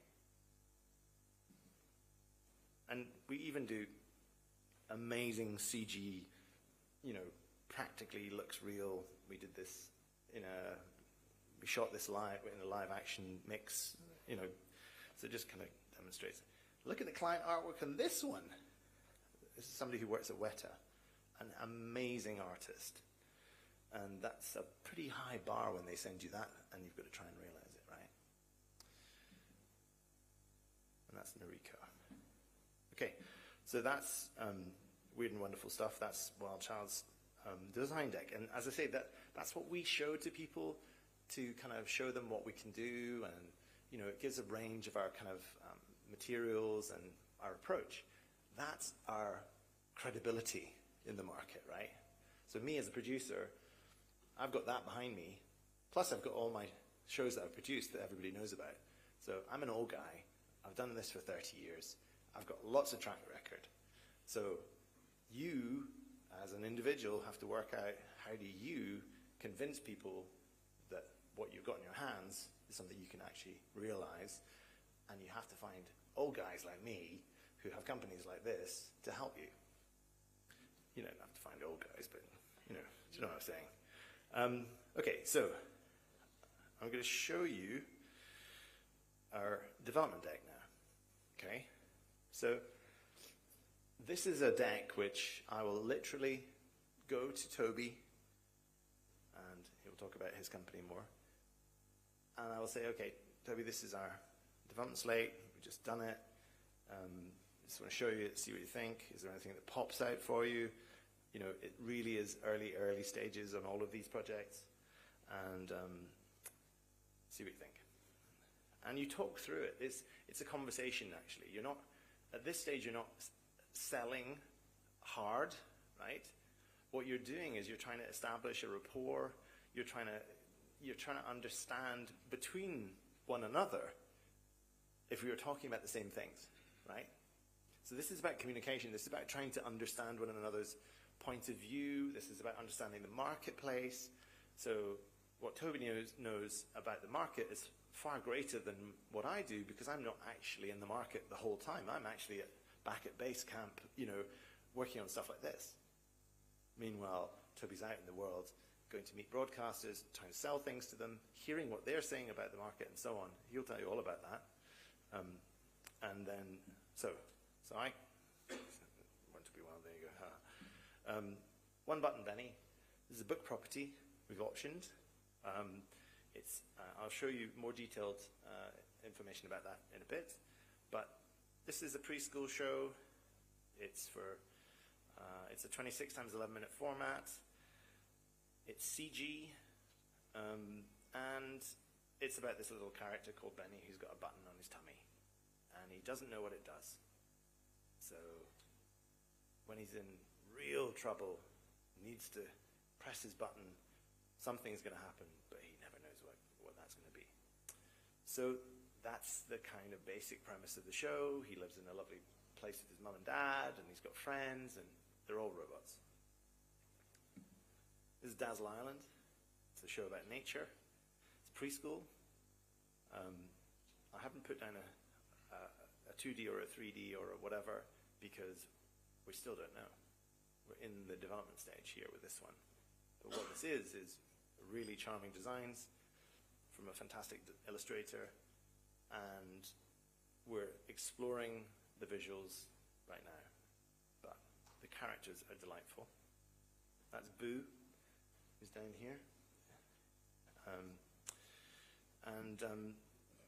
And we even do amazing CG, practically looks real. We did this we shot this live in a live action mix, so it just kind of demonstrates. Look at the client artwork on this one. This is somebody who works at Weta, an amazing artist. And that's a pretty high bar when they send you that, and you've got to try and realize it, right? And that's Noriko. Okay, so that's Weird and Wonderful Stuff. That's Wild Child's design deck. And as I say, that's what we show to people to kind of show them what we can do, and it gives a range of our kind of materials and our approach. That's our credibility in the market, right? So me as a producer, I've got that behind me, plus I've got all my shows that I've produced that everybody knows about. So I'm an old guy. I've done this for 30 years. I've got lots of track record. So you, as an individual, have to work out how do you convince people that what you've got in your hands is something you can actually realize, and you have to find old guys like me who have companies like this to help you. You don't have to find old guys, but do you know what I'm saying? Okay, so I'm going to show you our development deck now. Okay, so this is a deck which I will literally go to Toby, and he'll talk about his company more. And I will say, okay, Toby, this is our development slate. We've just done it. Just want to show you, see what you think. Is there anything that pops out for you? You know, it really is early stages on all of these projects. And see what you think. And you talk through it. It's a conversation, actually. You're not, at this stage, you're not selling hard, right? What you're doing is you're trying to establish a rapport. You're trying to understand between one another if we were talking about the same things, right? So this is about communication. This is about trying to understand one another's point of view. This is about understanding the marketplace. So what Toby knows about the market is far greater than what I do, because I'm not actually in the market the whole time. I'm actually back at base camp, you know, working on stuff like this. Meanwhile, Toby's out in the world, going to meet broadcasters, trying to sell things to them, hearing what they're saying about the market and so on. He'll tell you all about that. And then, so I want to be one. There you go. One Button Benny. This is a book property we've optioned. I'll show you more detailed information about that in a bit. But this is a preschool show. It's a 26 times 11 minute format. It's CG, and it's about this little character called Benny who's got a button on his tummy, and he doesn't know what it does. So when he's in real trouble, needs to press his button, something's going to happen, but he never knows what that's going to be. So that's the kind of basic premise of the show. He lives in a lovely place with his mum and dad, and he's got friends, and they're all robots. This is Dazzle Island. It's a show about nature. It's preschool. I haven't put down a 2D or a 3D or a whatever, because we still don't know. We're in the development stage here with this one. But what this is really charming designs from a fantastic illustrator, and we're exploring the visuals right now. But the characters are delightful. That's Boo, who's down here.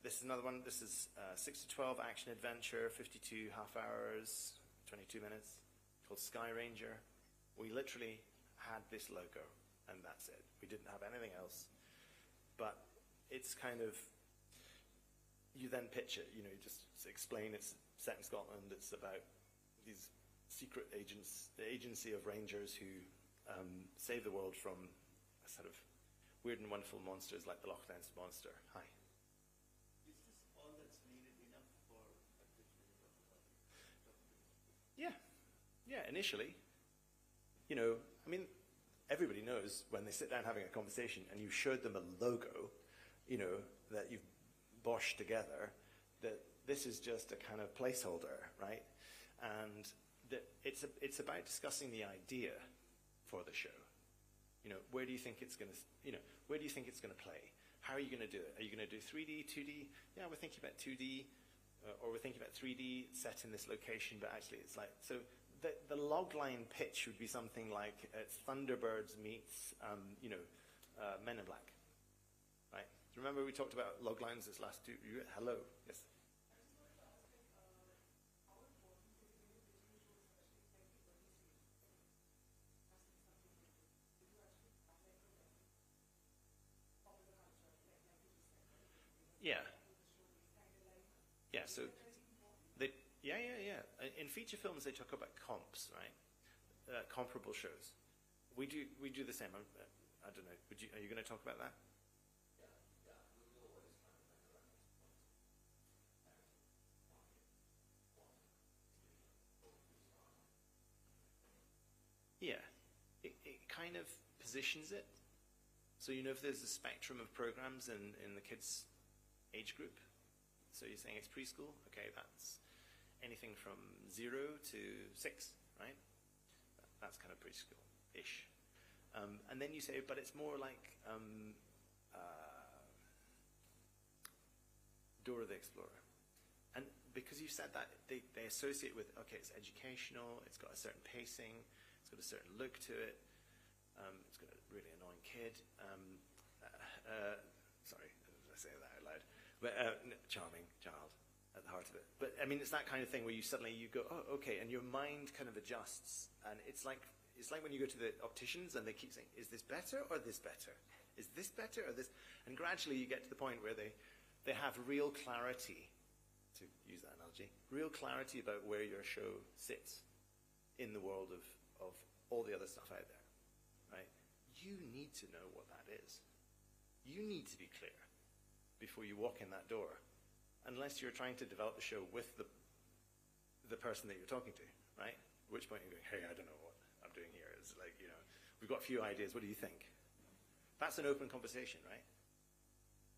This is another one. This is 6 to 12 action adventure, 52 half hours, 22 minutes, called Sky Ranger. We literally had this logo, and that's it. We didn't have anything else. But it's kind of, you then pitch it, you know, you just explain it's set in Scotland. It's about these secret agents, the agency of rangers who save the world from a sort of weird and wonderful monsters like the Loch Ness Monster. Hi. Is this all that's needed enough for a Yeah. Yeah, initially. You know, I mean, everybody knows when they sit down having a conversation and you showed them a logo, you know, that you've boshed together, that this is just a kind of placeholder, right? And that it's about discussing the idea for the show. You know, where do you think it's going to, you know, where do you think it's going to play? How are you going to do it? Are you going to do 3D, 2D? Yeah, we're thinking about 2D, or we're thinking about 3D set in this location, but actually it's like, so the logline pitch would be something like it's Thunderbirds meets, you know, Men in Black, right? Remember we talked about loglines this last two, hello, yes? Yeah. Yeah, so in feature films they talk about comps, right? Comparable shows. We do the same. I don't know. Are you going to talk about that? Yeah. It kind of positions it. So you know if there's a spectrum of programs in the kids' age group. So you're saying it's preschool? Okay, that's anything from 0 to 6, right? That's kind of preschool-ish. And then you say, but it's more like Dora the Explorer. And because you said that, they associate with, okay, it's educational, it's got a certain pacing, it's got a certain look to it, it's got a really annoying kid. Sorry, did I say that out loud? But charming child at the heart of it. But I mean, it's that kind of thing where you suddenly you go, oh, okay, and your mind kind of adjusts, and it's like when you go to the opticians and they keep saying, is this better or this better? Is this better or this? And gradually you get to the point where they have real clarity, to use that analogy, real clarity about where your show sits in the world of all the other stuff out there, right? You need to know what that is. You need to be clear before you walk in that door, unless you're trying to develop the show with the person that you're talking to, right? At which point you're going, hey, I don't know what I'm doing here. It's like, we've got a few ideas. What do you think? That's an open conversation, right?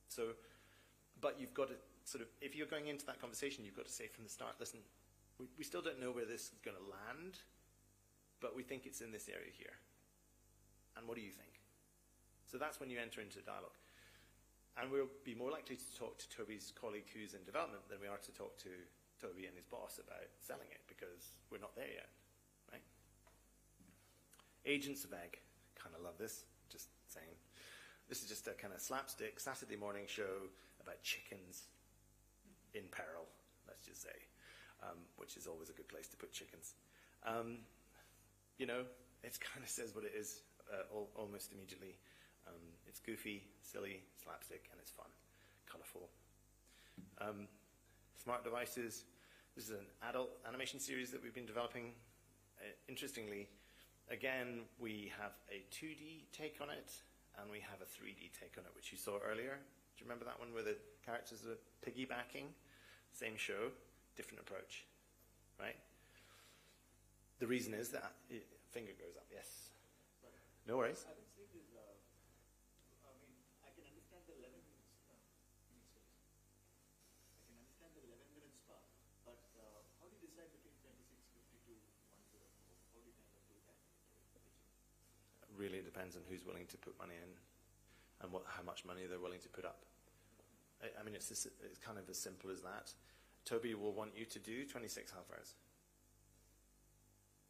So, but you've got to sort of, if you're going into that conversation, you've got to say from the start, listen, we still don't know where this is going to land, but we think it's in this area here. And what do you think? So that's when you enter into dialogue. And we'll be more likely to talk to Toby's colleague who's in development than we are to talk to Toby and his boss about selling it, because we're not there yet, right? Agents of Egg, kind of love this, just saying. This is just a kind of slapstick Saturday morning show about chickens in peril, let's just say, which is always a good place to put chickens. It kind of says what it is almost immediately. It's goofy, silly, slapstick, and it's fun, colorful. Smart Devices. This is an adult animation series that we've been developing. Interestingly, again, we have a 2D take on it, and we have a 3D take on it, which you saw earlier. Do you remember that one where the characters are piggybacking? Same show, different approach, right? The reason is that, finger goes up, yes. No worries. I would say this, I can understand the 11 minutes, I can understand the 11 minutes part, but how do you decide between 26, 52, 104? How do you kind of do that? Really, it depends on who's willing to put money in and how much money they're willing to put up. I mean, it's kind of as simple as that. Toby will want you to do 26 half hours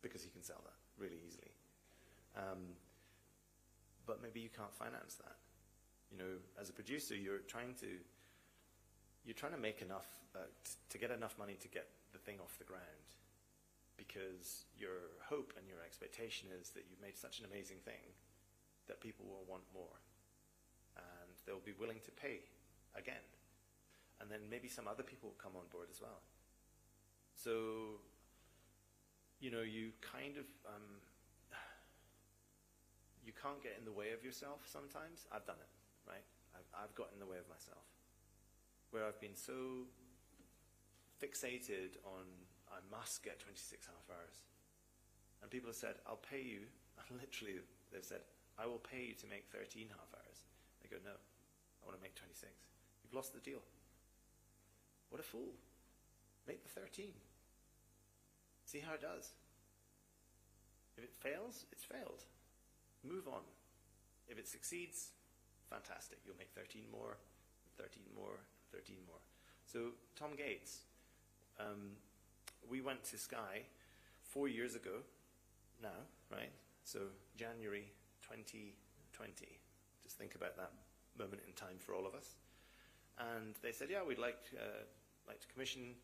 because he can sell that really easily. But maybe you can't finance that. As a producer, you're trying to make enough to get enough money to get the thing off the ground, because your hope and your expectation is that you've made such an amazing thing that people will want more, and they'll be willing to pay again, and then maybe some other people will come on board as well. So, you kind of you can't get in the way of yourself sometimes. I've done it, right? I've got in the way of myself, where I've been so fixated on I must get 26 half hours. And people have said, I'll pay you, and literally they've said, I will pay you to make 13 half hours. They go, no, I want to make 26. You've lost the deal. What a fool. Make the 13. See how it does. If it fails, it's failed. Move on. If it succeeds, fantastic. You'll make 13 more, 13 more, 13 more. So Tom Gates, we went to Sky 4 years ago now, right? So January 2020. Just think about that moment in time for all of us. And they said, yeah, we'd like to commission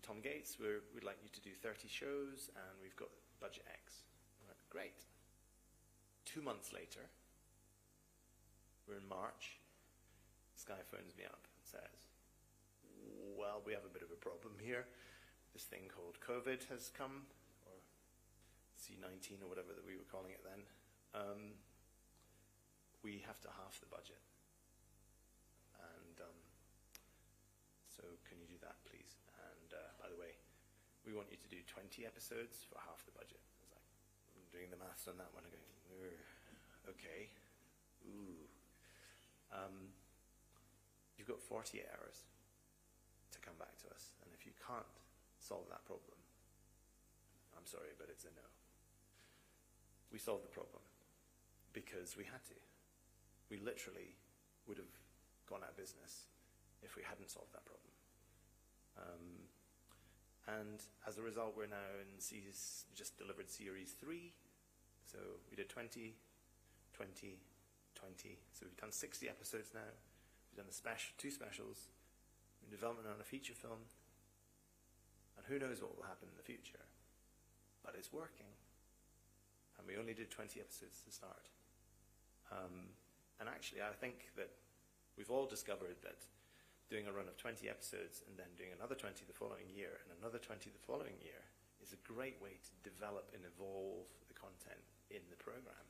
Tom Gates. We'd like you to do 30 shows, and we've got budget X. Went, great. 2 months later, we're in March, Sky phones me up and says, well, we have a bit of a problem here. This thing called COVID has come, or C-19 or whatever that we were calling it then. We have to half the budget. And so can you do that, please? And by the way, we want you to do 20 episodes for half the budget. I was like, I'm doing the maths on that one. I'm going, okay. Ooh. You've got 48 hours to come back to us. And if you can't solve that problem, I'm sorry, but it's a no. We solved the problem because we had to. We literally would have gone out of business if we hadn't solved that problem. And as a result, we're now in just delivered Series 3. So we did 20, 20, 20. So we've done 60 episodes now. We've done two specials. We're in development on a feature film. And who knows what will happen in the future. But it's working. And we only did 20 episodes to start. And actually, I think that we've all discovered that doing a run of 20 episodes and then doing another 20 the following year and another 20 the following year is a great way to develop and evolve the content in the program.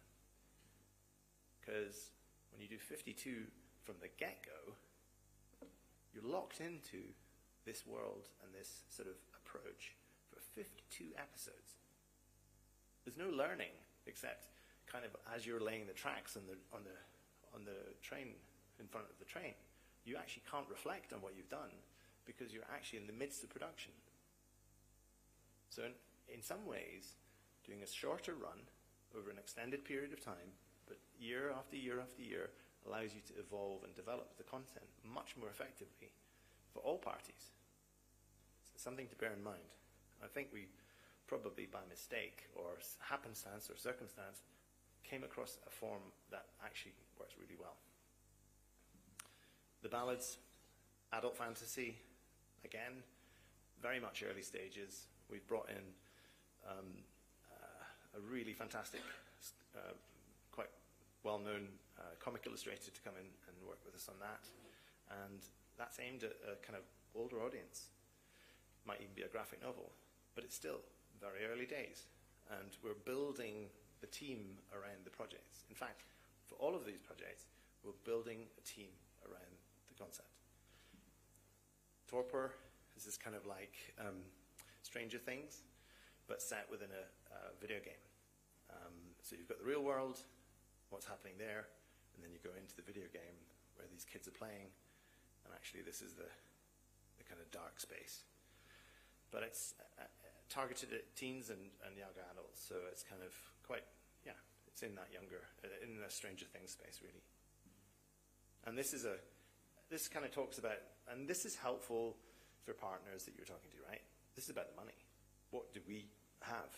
Because when you do 52 from the get-go, you're locked into this world and this sort of approach for 52 episodes. There's no learning except kind of as you're laying the tracks on the train, in front of the train. You actually can't reflect on what you've done because you're actually in the midst of production. So in some ways, doing a shorter run over an extended period of time, but year after year after year, allows you to evolve and develop the content much more effectively for all parties. So something to bear in mind. I think we probably by mistake or happenstance or circumstance came across a form that actually works really well. The ballads, adult fantasy, again, very much early stages. We've brought in a really fantastic, quite well-known comic illustrator to come in and work with us on that. And that's aimed at a kind of older audience. Might even be a graphic novel, but it's still very early days. And we're building the team around the projects. In fact, for all of these projects, we're building a team around the concept. Torpor is this kind of like Stranger Things, but set within a video game. So you've got the real world, what's happening there, and then you go into the video game where these kids are playing, and actually this is the kind of dark space. But it's targeted at teens and young adults, so it's kind of quite, yeah, it's in that in the Stranger Things space, really. And this kind of talks about, and this is helpful for partners that you're talking to, right? This is about the money. What do we have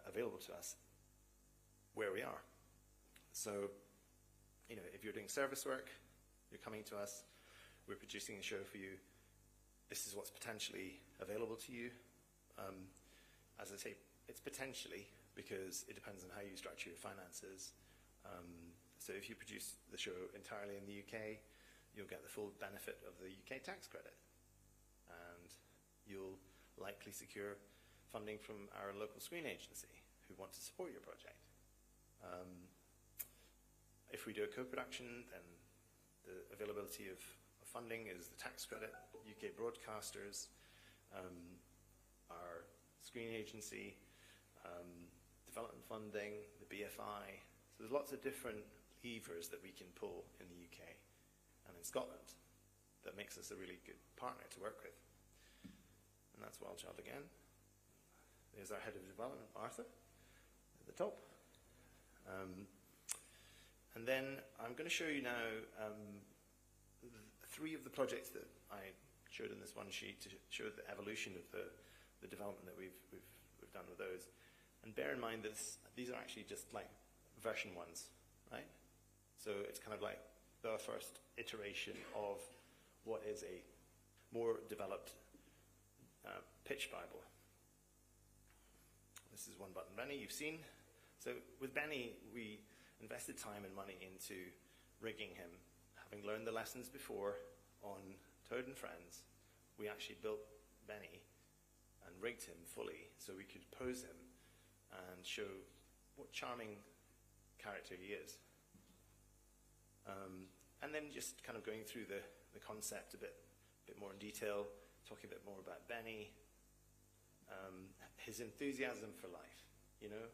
available to us where we are? So, you know, if you're doing service work, you're coming to us, we're producing a show for you, this is what's potentially available to you. As I say, it's potentially, because it depends on how you structure your finances. So if you produce the show entirely in the UK, you'll get the full benefit of the UK tax credit. And you'll likely secure funding from our local screen agency who want to support your project. If we do a co-production, then the availability of funding is the tax credit, UK broadcasters, our screen agency, development funding, the BFI. So there's lots of different levers that we can pull in the UK and in Scotland that makes us a really good partner to work with. And that's Wild Child again. There's our head of development, Arthur, at the top. And then I'm going to show you now 3 of the projects that I showed in this one sheet to show the evolution of the development that we've done with those. And bear in mind that these are actually just like version 1s, right? So it's kind of like the first iteration of what is a more developed pitch Bible. This is One Button Benny, you've seen. So with Benny, we invested time and money into rigging him. Having learned the lessons before on Toad and Friends, we actually built Benny and rigged him fully so we could pose him and show what charming character he is. And then just kind of going through the concept a bit more in detail, talking a bit more about Benny, his enthusiasm for life, you know,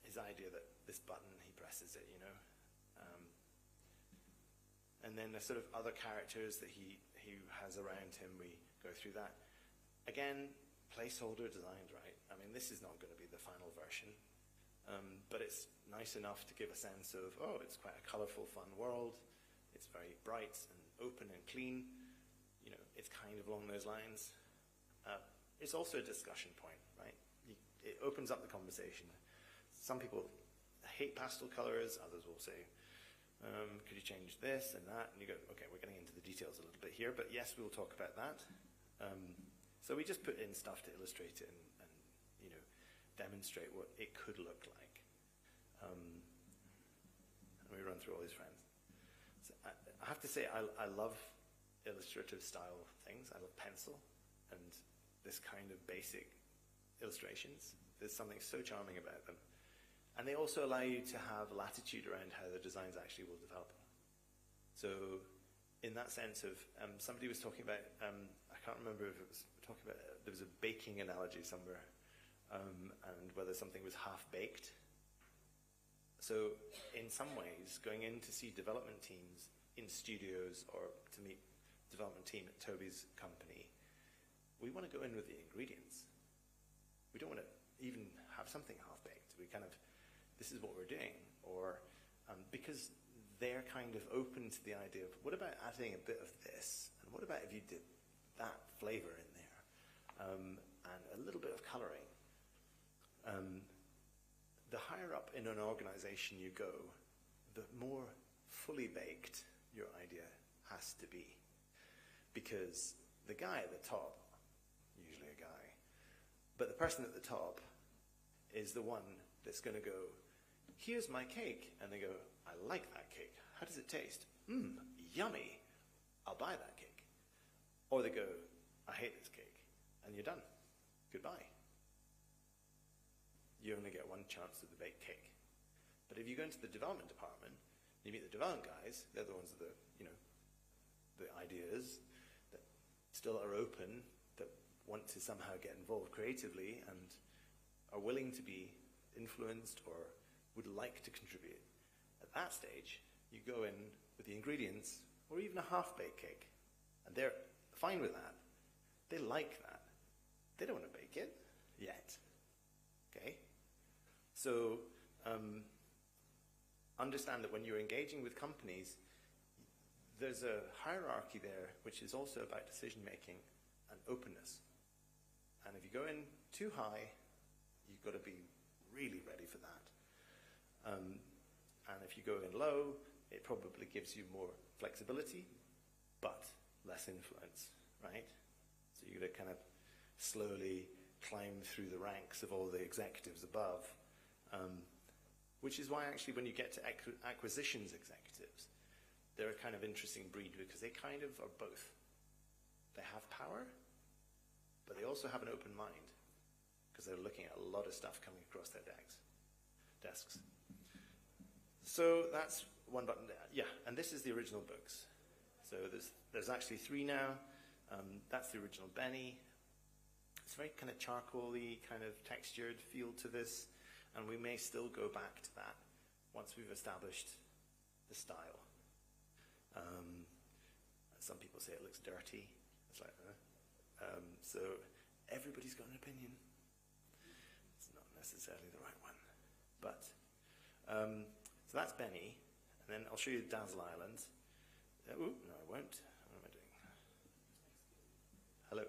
his idea that this button, he presses it, you know, and then the sort of other characters that he has around him, we go through that. Again, placeholder designed, right? I mean, this is not going to be the final version, but it's nice enough to give a sense of, oh, it's quite a colourful, fun world. it's very bright and open and clean. You know, it's kind of along those lines. It's also a discussion point, right? It opens up the conversation. Some people hate pastel colors, others will say, could you change this and that? And you go, okay, we're getting into the details a little bit here, but yes, we'll talk about that. So we just put in stuff to illustrate it and you know, demonstrate what it could look like. And we run through all these friends. So I have to say, I love illustrative style things. I love pencil and this kind of basic illustrations. There's something so charming about them. And they also allow you to have latitude around how the designs actually will develop. So in that sense of, somebody was talking about, I can't remember if it was talking about, there was a baking analogy somewhere, and whether something was half-baked. So in some ways, going in to see development teams in studios or to meet development team at Toby's company, we want to go in with the ingredients. We don't want to even have something half-baked. We kind of, this is what we're doing. Or because they're kind of open to the idea of, what about adding a bit of this? And what about if you did that flavor in there? And a little bit of coloring. The higher up in an organization you go, the more fully baked your idea has to be. Because the guy at the top, usually a guy, but the person at the top is the one that's going to go, here's my cake. And they go, I like that cake. How does it taste? Yummy. I'll buy that cake. Or they go, I hate this cake. And you're done. Goodbye. You only get one chance at the baked cake. But if you go into the development department, you meet the development guys, they're the ones with the, you know, the ideas that still are open, that want to somehow get involved creatively and are willing to be influenced or would like to contribute. At that stage, you go in with the ingredients or even a half-baked cake, and they're fine with that. They like that. They don't want to bake it yet. Okay? So understand that when you're engaging with companies, there's a hierarchy there which is also about decision-making and openness. And if you go in too high, you've got to be really ready for that. And if you go in low, it probably gives you more flexibility, but less influence, right? So you've got to kind of slowly climb through the ranks of all the executives above, which is why actually when you get to acquisitions executives, they're a kind of interesting breed because they kind of are both. They have power, but they also have an open mind because they're looking at a lot of stuff coming across their desks. So that's one button there. Yeah, and this is the original books. So there's actually 3 now. That's the original Benny. It's very kind of charcoal-y, kind of textured feel to this, and we may still go back to that once we've established the style. Some people say it looks dirty. It's like, so everybody's got an opinion. It's not necessarily the right one. But, so that's Benny, and then I'll show you Dazzle Island. No, I won't. What am I doing? Hello.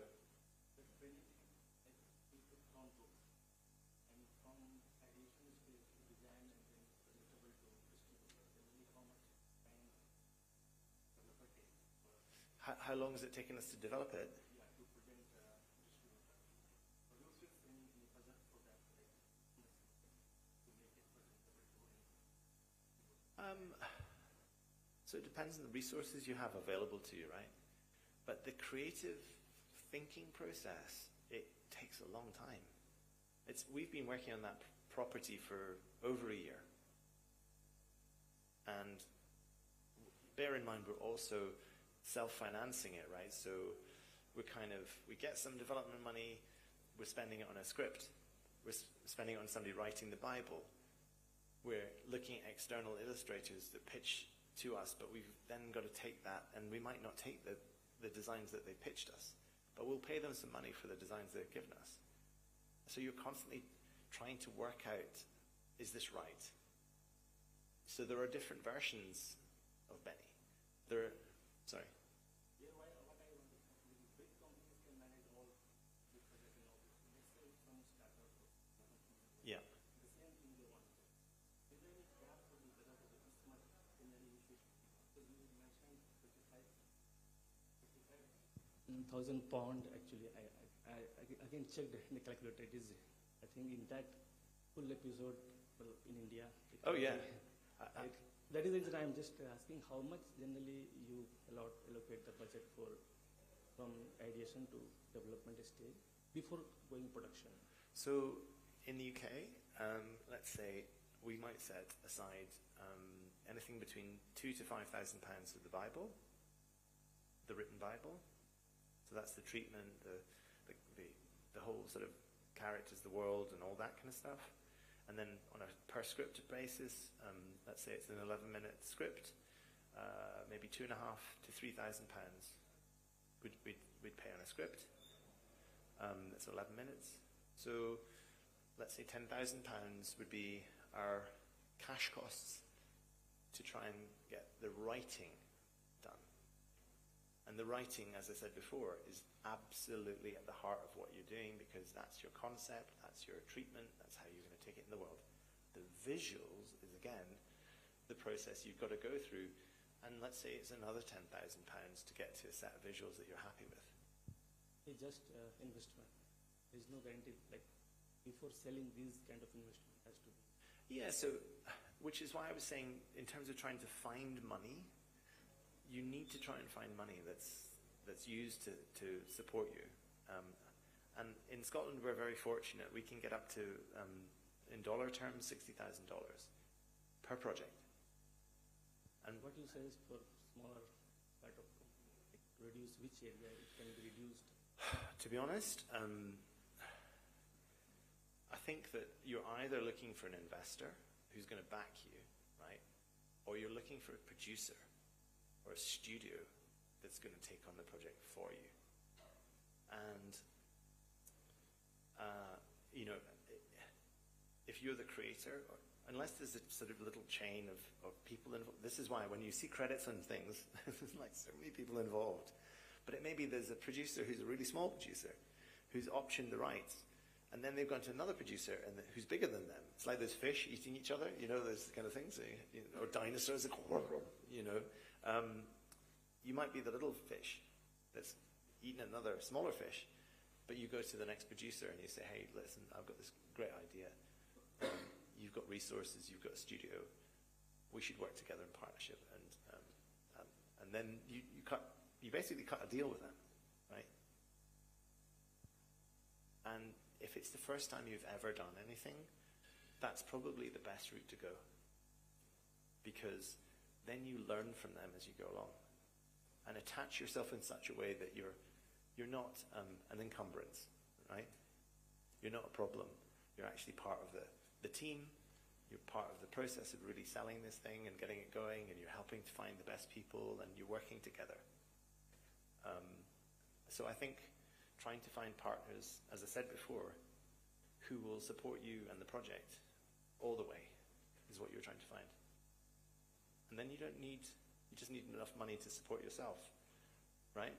How long has it taken us to develop it? So it depends on the resources you have available to you, right? But the creative thinking process, it takes a long time. We've been working on that property for over a year. And bear in mind, we're also self-financing it, right? So we get some development money, we're spending it on a script, we're spending it on somebody writing the Bible, we're looking at external illustrators that pitch to us, but we've then got to take that, and we might not take the designs that they pitched us, but we'll pay them some money for the designs they've given us. So you're constantly trying to work out, is this right? So there are different versions of Benny. There, sorry. Yeah, what I want to know, big companies can manage all big project and all this. Let's say some startup or Yeah. the same thing they want to do. Is there any gap for the better for the customer in any issue? Because you mentioned 55,000 pound actually. I can check in the calculator. It is, I think, in that full episode in India. Oh, yeah. Right. That is the reason I'm just asking how much generally you allocate the budget for from ideation to development stage before going production. So in the UK, let's say we might set aside anything between £2,000 to £5,000 for the Bible, the written Bible. So that's the treatment, the whole sort of characters, the world, and all that kind of stuff. And then on a per script basis, let's say it's an 11-minute script, maybe £2,500 to £3,000 we'd pay on a script. That's 11 minutes. So let's say £10,000 would be our cash costs to try and get the writing done. And the writing, as I said before, is absolutely at the heart of what you're doing, because that's your concept, that's your treatment, that's how you're going to take it in the world. The visuals is, again, the process you've got to go through, and let's say it's another £10,000 to get to a set of visuals that you're happy with. It's just investment. There's no guarantee, like, before selling these kind of investment has to be. Yeah, so, which is why I was saying, in terms of trying to find money, you need to try and find money that's used to support you. And in Scotland, we're very fortunate. We can get up to, in dollar terms, $60,000 per project. And what you say is for smaller part of company, like reduce which area it can be reduced? To be honest, I think that you're either looking for an investor who's going to back you, right? Or you're looking for a producer or a studio that's going to take on the project for you. And, you know, if you're the creator, unless there's a sort of little chain of people involved, this is why when you see credits on things, there's like so many people involved. But it may be there's a producer who's a really small producer who's optioned the rights. And then they've gone to another producer who's bigger than them. It's like those fish eating each other, you know, those kind of things. Or dinosaurs, you know. You might be the little fish that's eaten another smaller fish, but you go to the next producer and you say, hey, listen, I've got this great idea. You've got resources, you've got a studio. We should work together in partnership. And then you basically cut a deal with them, right? And if it's the first time you've ever done anything, that's probably the best route to go. Because then you learn from them as you go along. And attach yourself in such a way that you're not an encumbrance, right? You're not a problem. You're actually part of the team. You're part of the process of really selling this thing and getting it going, and you're helping to find the best people, and you're working together. So I think trying to find partners, as I said before, who will support you and the project all the way is what you're trying to find. And then you just need enough money to support yourself, right?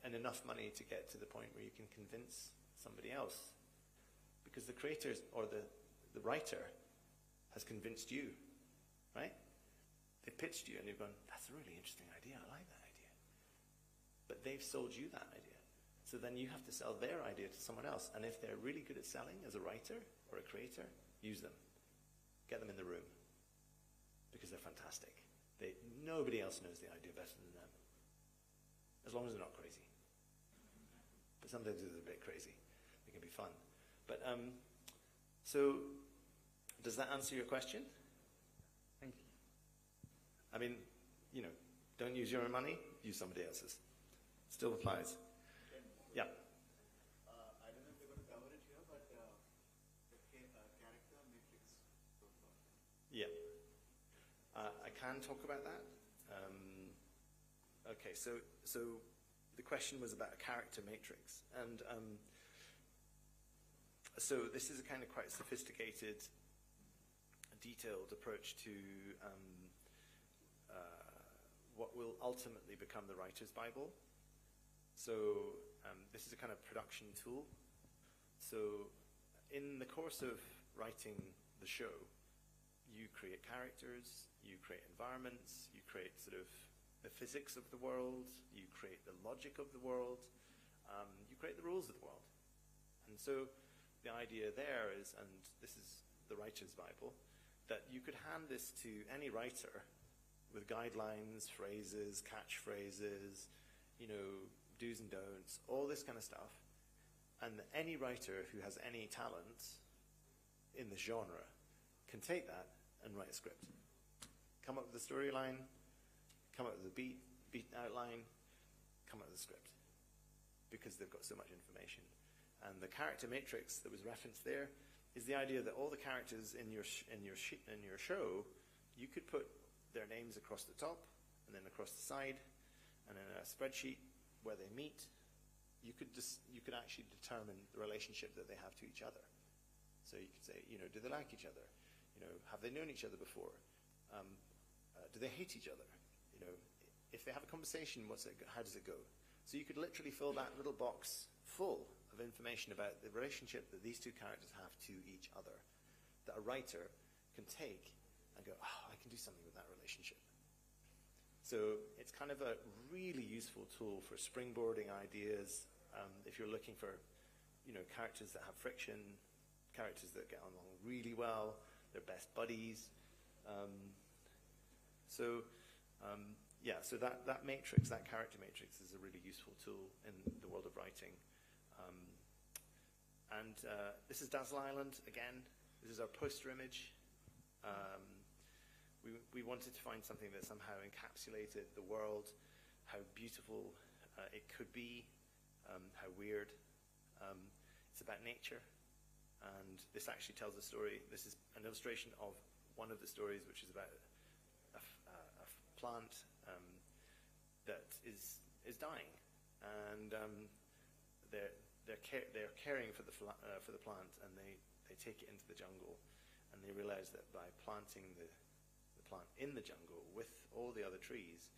And enough money to get to the point where you can convince somebody else. Because the creator or the writer has convinced you, right? They pitched you and you've gone, that's a really interesting idea, I like that idea. But they've sold you that idea. So then you have to sell their idea to someone else. And if they're really good at selling as a writer or a creator, use them. Get them in the room. Because they're fantastic. Nobody else knows the idea better than them. As long as they're not crazy. But sometimes they're a bit crazy. They can be fun. But, so, does that answer your question? Thank you. I mean, you know, don't use your own money, use somebody else's. Still applies. Yeah. I don't know if you're going to cover it here, but the character matrix. Yeah. I can talk about that. Okay, so the question was about a character matrix. And so this is a kind of quite sophisticated, detailed approach to what will ultimately become the Writer's Bible. So this is a kind of production tool. So in the course of writing the show, you create characters, you create environments, you create sort of the physics of the world, you create the logic of the world, you create the rules of the world. And so the idea there is, and this is the Writer's Bible, that you could hand this to any writer with guidelines, phrases, catchphrases, do's and don'ts, all this kind of stuff. And any writer who has any talent in the genre can take that and write a script. Come up with a storyline, come up with a beat outline, come up with a script. Because they've got so much information. And the character matrix that was referenced there is the idea that all the characters in your show, you could put their names across the top, and then across the side, and in a spreadsheet where they meet, you could actually determine the relationship that they have to each other. So you could say, do they like each other? Have they known each other before? Do they hate each other? If they have a conversation, how does it go? So you could literally fill that little box full of information about the relationship that these two characters have to each other, that a writer can take and go, I can do something with that relationship. So it's kind of a really useful tool for springboarding ideas. If you're looking for, characters that have friction, characters that get along really well, they're best buddies. So that matrix, that character matrix, is a really useful tool in the world of writing. This is Dazzle Island again. This is our poster image. We wanted to find something that somehow encapsulated the world, how beautiful it could be, how weird. It's about nature, and this actually tells a story. This is an illustration of one of the stories, which is about a plant that is dying, and they're caring for the plant, and they take it into the jungle, and they realize that by planting the plant in the jungle with all the other trees,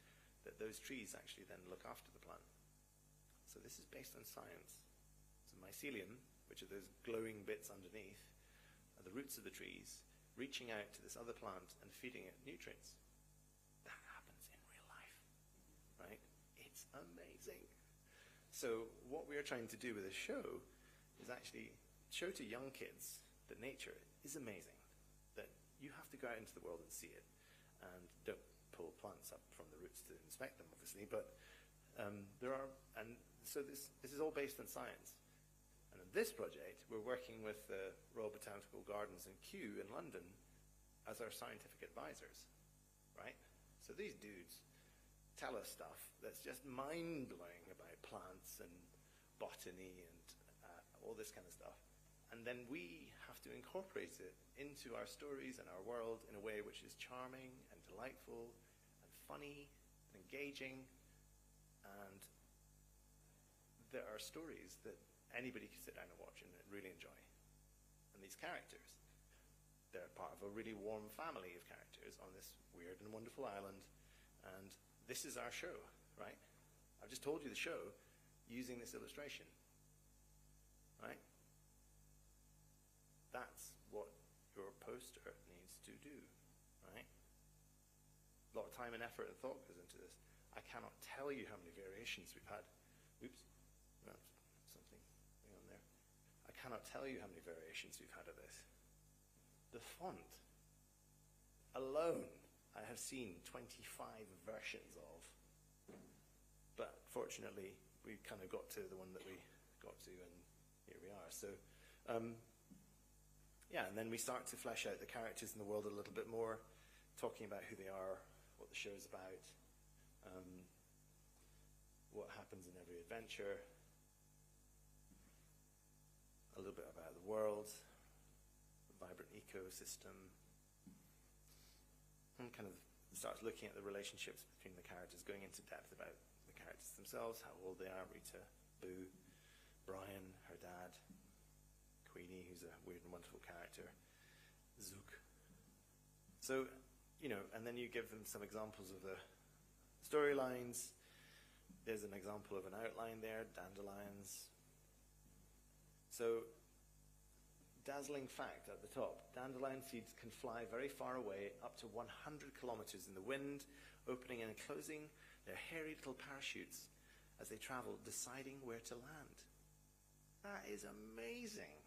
that those trees actually then look after the plant. So this is based on science. So mycelium, which are those glowing bits underneath, are the roots of the trees reaching out to this other plant and feeding it nutrients. That happens in real life, right? It's amazing. So what we're trying to do with this show is actually show to young kids that nature is amazing, that you have to go out into the world and see it. And don't pull plants up from the roots to inspect them, obviously, but so this is all based on science. And in this project, we're working with the Royal Botanical Gardens in Kew in London as our scientific advisors, right? So these dudes tell us stuff that's just mind-blowing about plants and botany and all this kind of stuff. And then we have to incorporate it into our stories and our world in a way which is charming and delightful and funny and engaging. And there are stories that anybody can sit down and watch and really enjoy. And these characters, they're part of a really warm family of characters on this weird and wonderful island. And this is our show, right? I've just told you the show using this illustration, right? That's what your poster needs to do, right? A lot of time and effort and thought goes into this. I cannot tell you how many variations we've had. Oops, that's something going on there. I cannot tell you how many variations we've had of this. The font alone, I have seen 25 versions of. But fortunately, we kind of got to the one that we got to, and here we are. So, and then we start to flesh out the characters in the world a little bit more, talking about who they are, what the show's about, what happens in every adventure, a little bit about the world, the vibrant ecosystem, and kind of starts looking at the relationships between the characters, going into depth about the characters themselves, how old they are, Rita, Boo, Brian, her dad, Queenie, who's a weird and wonderful character, Zook. So, and then you give them some examples of the storylines. There's an example of an outline there, dandelions. So, dazzling fact at the top, dandelion seeds can fly very far away, up to 100 kilometers in the wind, opening and closing their hairy little parachutes as they travel, deciding where to land. That is amazing.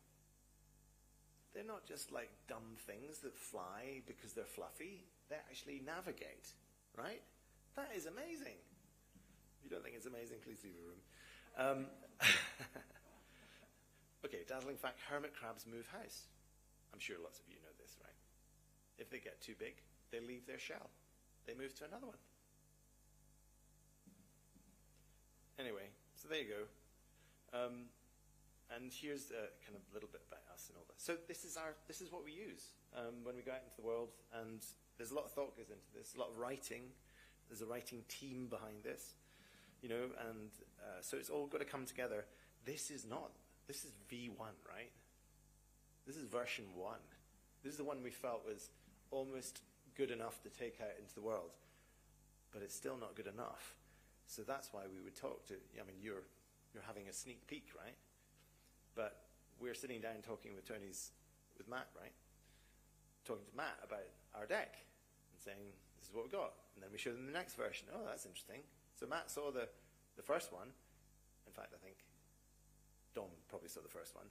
They're not just like dumb things that fly because they're fluffy. They actually navigate, right? That is amazing. If you don't think it's amazing, please leave the room. Okay, dazzling fact, hermit crabs move house. I'm sure lots of you know this, right? If they get too big, they leave their shell. They move to another one. Anyway, so there you go. And here's a kind of little bit about us and all that. So this is what we use when we go out into the world, and there's a lot of thought goes into this, a lot of writing. There's a writing team behind this, and so it's all got to come together. This is V1, right? This is version 1. This is the one we felt was almost good enough to take out into the world, but it's still not good enough. So that's why we would talk to, you're having a sneak peek, right? But we're sitting down talking with Matt, right? Talking to Matt about our deck and saying, this is what we got. And then we show them the next version. Oh, that's interesting. So Matt saw the first one. In fact, I think Dom probably saw the first one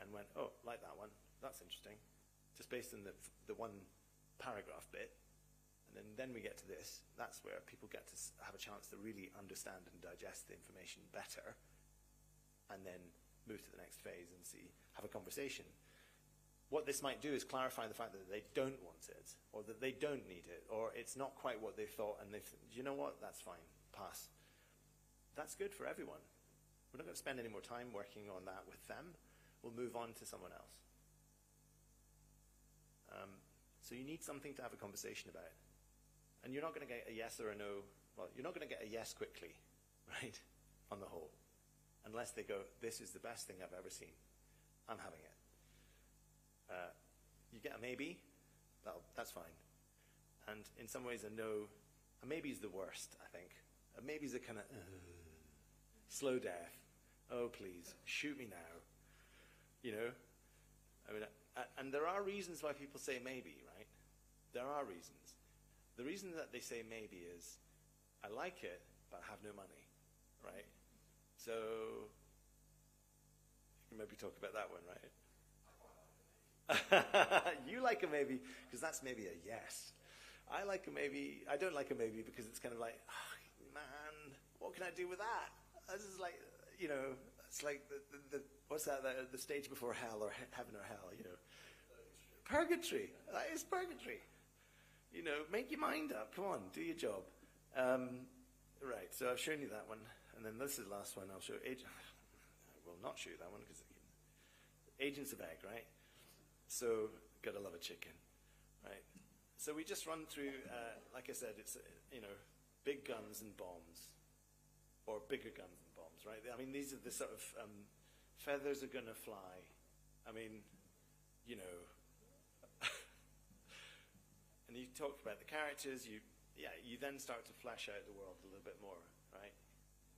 and went, oh, like that one. That's interesting. Just based on the one paragraph bit. And then we get to this. That's where people get to have a chance to really understand and digest the information better, and then move to the next phase and have a conversation. What this might do is clarify the fact that they don't want it, or that they don't need it, or it's not quite what they thought, and you know what, that's fine, pass. That's good for everyone. We're not going to spend any more time working on that with them. We'll move on to someone else. So you need something to have a conversation about. And you're not going to get a yes or a no. Well, you're not going to get a yes quickly, right, on the whole. Unless they go, this is the best thing I've ever seen. I'm having it. You get a maybe, well, that's fine. And in some ways, a no, a maybe is the worst, I think. A maybe is a kind of, slow death. Oh, please, shoot me now. And there are reasons why people say maybe, right? There are reasons. The reason that they say maybe is, I like it, but I have no money, right? So, you can maybe talk about that one, right? You like a maybe, because that's maybe a yes. I like a maybe, I don't like a maybe because it's kind of like, oh, man, what can I do with that? This is like, it's like what's that, the stage before hell, or heaven or hell, Purgatory. That is purgatory. Make your mind up. Come on, do your job. Right, so I've shown you that one. And then this is the last one I'll show. I will not show you that one because Agents of Egg, right? So, gotta love a chicken, right? So we just run through, like I said, it's, big guns and bombs. Or bigger guns and bombs, right? I mean, these are the sort of, feathers are gonna fly. I mean, and you talked about the characters, you then start to flesh out the world a little bit more, right?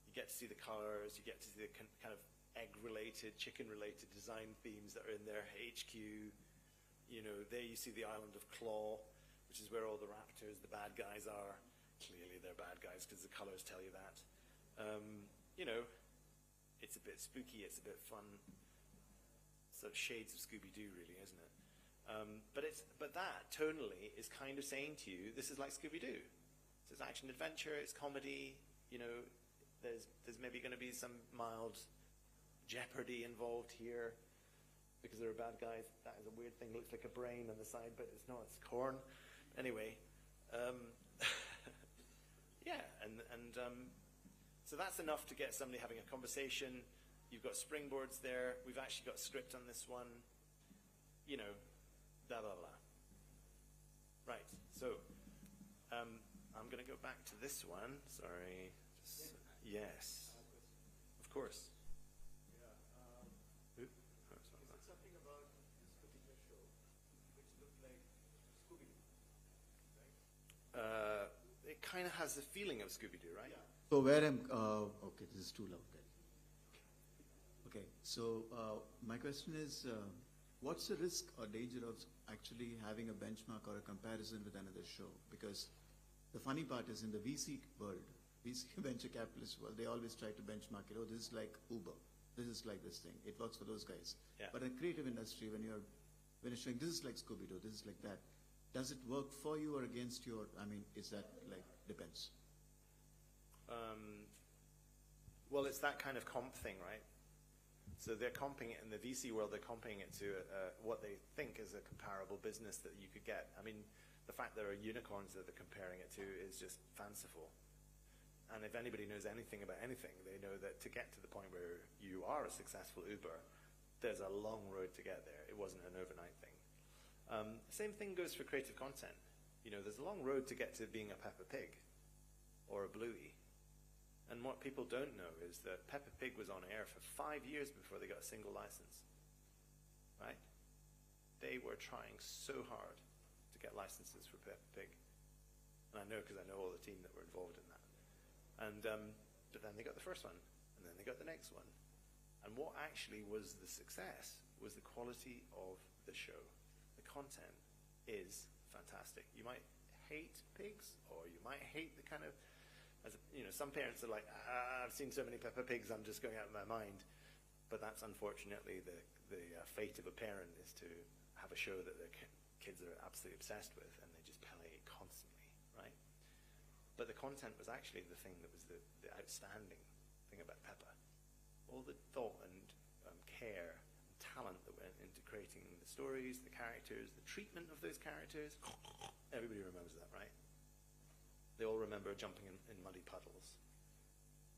You get to see the colors, you get to see the kind of egg-related, chicken-related design themes that are in their HQ. There you see the island of Claw, which is where all the raptors, the bad guys are. Clearly they're bad guys because the colors tell you that. It's a bit spooky, it's a bit fun. Sort of shades of Scooby-Doo, really, isn't it? But that, tonally, is kind of saying to you, this is like Scooby-Doo. So it's action-adventure, it's comedy, there's maybe going to be some mild jeopardy involved here, because there are bad guys. That is a weird thing, looks like a brain on the side, but it's not, it's corn. Anyway, so that's enough to get somebody having a conversation. You've got springboards there. We've actually got script on this one. Blah, blah, blah. Right, so I'm going to go back to this one. Sorry. Yes. Of course. Is it something about this particular show which looked like Scooby-Doo, right? It kind of has the feeling of Scooby-Doo, right? Yeah. So where I'm, okay, this is too loud. Okay, so my question is, what's the risk or danger of actually having a benchmark or a comparison with another show? Because the funny part is in the VC world, VC venture capitalist world, they always try to benchmark it. Oh, this is like Uber. This is like this thing. It works for those guys. Yeah. But in creative industry, when you're showing this is like Scooby-Doo, this is like that, does it work for you or against your, I mean, is that like, depends? Well, it's that kind of comp thing, right? So they're comping it in the VC world. They're comping it to what they think is a comparable business that you could get. I mean, the fact there are unicorns that they're comparing it to is just fanciful. And if anybody knows anything about anything, they know that to get to the point where you are a successful Uber, there's a long road to get there. It wasn't an overnight thing. Same thing goes for creative content. You know, there's a long road to get to being a Peppa Pig or a Bluey. And what people don't know is that Peppa Pig was on air for 5 years before they got a single license, right? They were trying so hard to get licenses for Peppa Pig. And I know because I know all the team that were involved in that. And but then they got the first one, and then they got the next one. And what actually was the success was the quality of the show. The content is fantastic. You might hate pigs, or you might hate the kind of, some parents are like, I've seen so many Peppa Pigs, I'm just going out of my mind. But that's unfortunately the fate of a parent, is to have a show that their kids are absolutely obsessed with, and they just play it constantly, right? But the content was actually the thing that was the outstanding thing about Peppa. All the thought and care and talent that went into creating the stories, the characters, the treatment of those characters. Everybody remembers that, right? They all remember jumping in muddy puddles,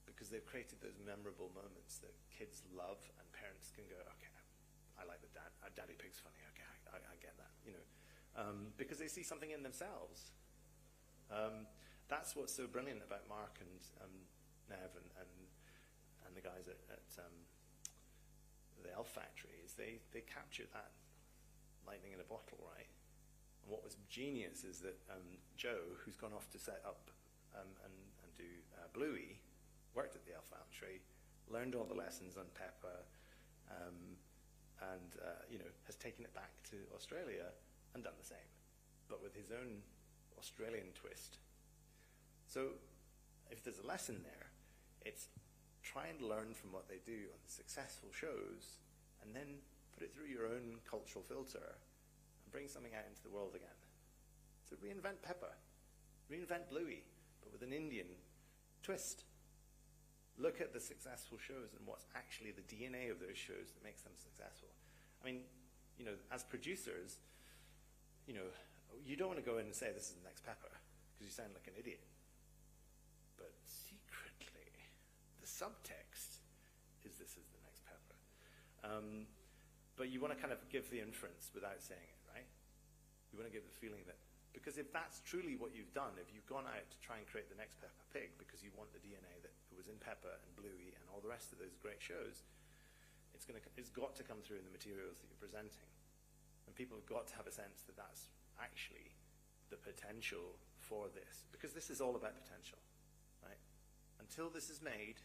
because they've created those memorable moments that kids love, and parents can go, okay, I like the Daddy Pig's funny, okay, I get that, because they see something in themselves. That's what's so brilliant about Mark and Nev and the guys at the Elf Factory, is they capture that lightning in a bottle, right? And what was genius is that Joe, who's gone off to set up and do Bluey, worked at the Elf Factory, learned all the lessons on Peppa, and has taken it back to Australia and done the same, but with his own Australian twist. So if there's a lesson there, it's try and learn from what they do on the successful shows, and then put it through your own cultural filter and bring something out into the world again. So reinvent Peppa, reinvent Bluey, but with an Indian twist. Look at the successful shows and what's actually the DNA of those shows that makes them successful. I mean, as producers, you don't want to go in and say this is the next Peppa, because you sound like an idiot. But secretly, the subtext is this is the next Peppa. But you want to kind of give the inference without saying it, right? You want to give the feeling that, because if that's truly what you've done, if you've gone out to try and create the next Peppa Pig because you want the DNA that was in Peppa and Bluey and all the rest of those great shows, it's got to come through in the materials that you're presenting. And people have got to have a sense that that's actually the potential for this, because this is all about potential, right? Until this is made,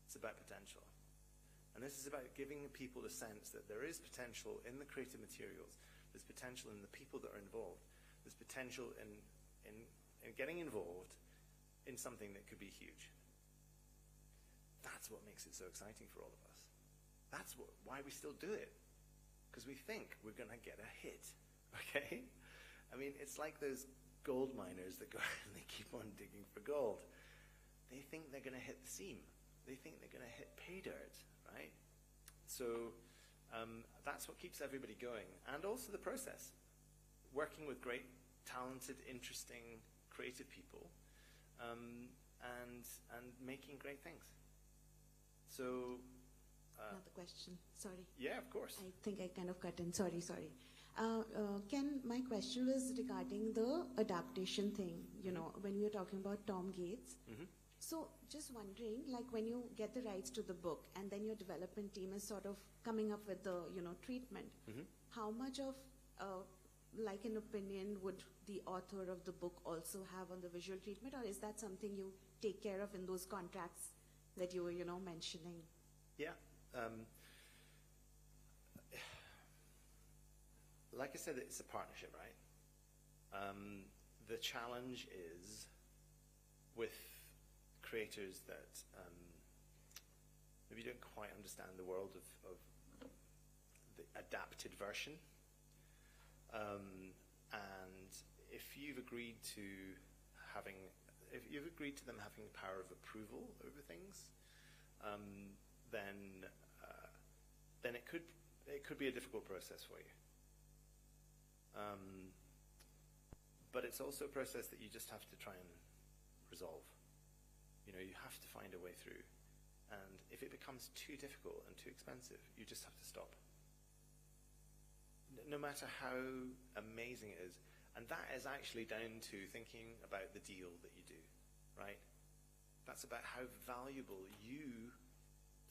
it's about potential. And this is about giving people a sense that there is potential in the creative materials, there's potential in the people that are involved, there's potential in getting involved in something that could be huge. That's what makes it so exciting for all of us. That's why we still do it, because we think we're going to get a hit, okay? I mean, it's like those gold miners that go and they keep on digging for gold. They think they're going to hit the seam. They think they're going to hit pay dirt, right? So that's what keeps everybody going. And also the process. Working with great, talented, interesting, creative people, and making great things. So... Another question, sorry. Yeah, of course. I think I kind of cut in, sorry. My question was regarding the adaptation thing, when we were talking about Tom Gates. Mm-hmm. So just wondering, like when you get the rights to the book and then your development team is sort of coming up with the, treatment, Mm-hmm. how much of like an opinion would the author of the book also have on the visual treatment, or is that something you take care of in those contracts that you were, mentioning? Yeah. Like I said, it's a partnership, right? The challenge is with creators that maybe don't quite understand the world of the adapted version. And if you've agreed to them having the power of approval over things, then it could be a difficult process for you. But it's also a process that you just have to try and resolve. You have to find a way through. And if it becomes too difficult and too expensive, you just have to stop. No matter how amazing it is. And that is actually down to thinking about the deal that you do, right? That's about how valuable you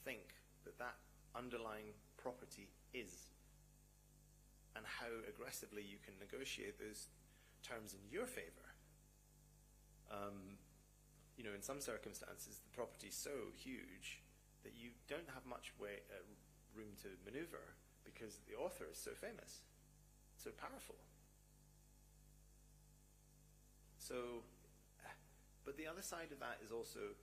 think that underlying property is, and how aggressively you can negotiate those terms in your favor. In some circumstances, the property is so huge that you don't have much room to maneuver because the author is so famous, so powerful. But the other side of that is also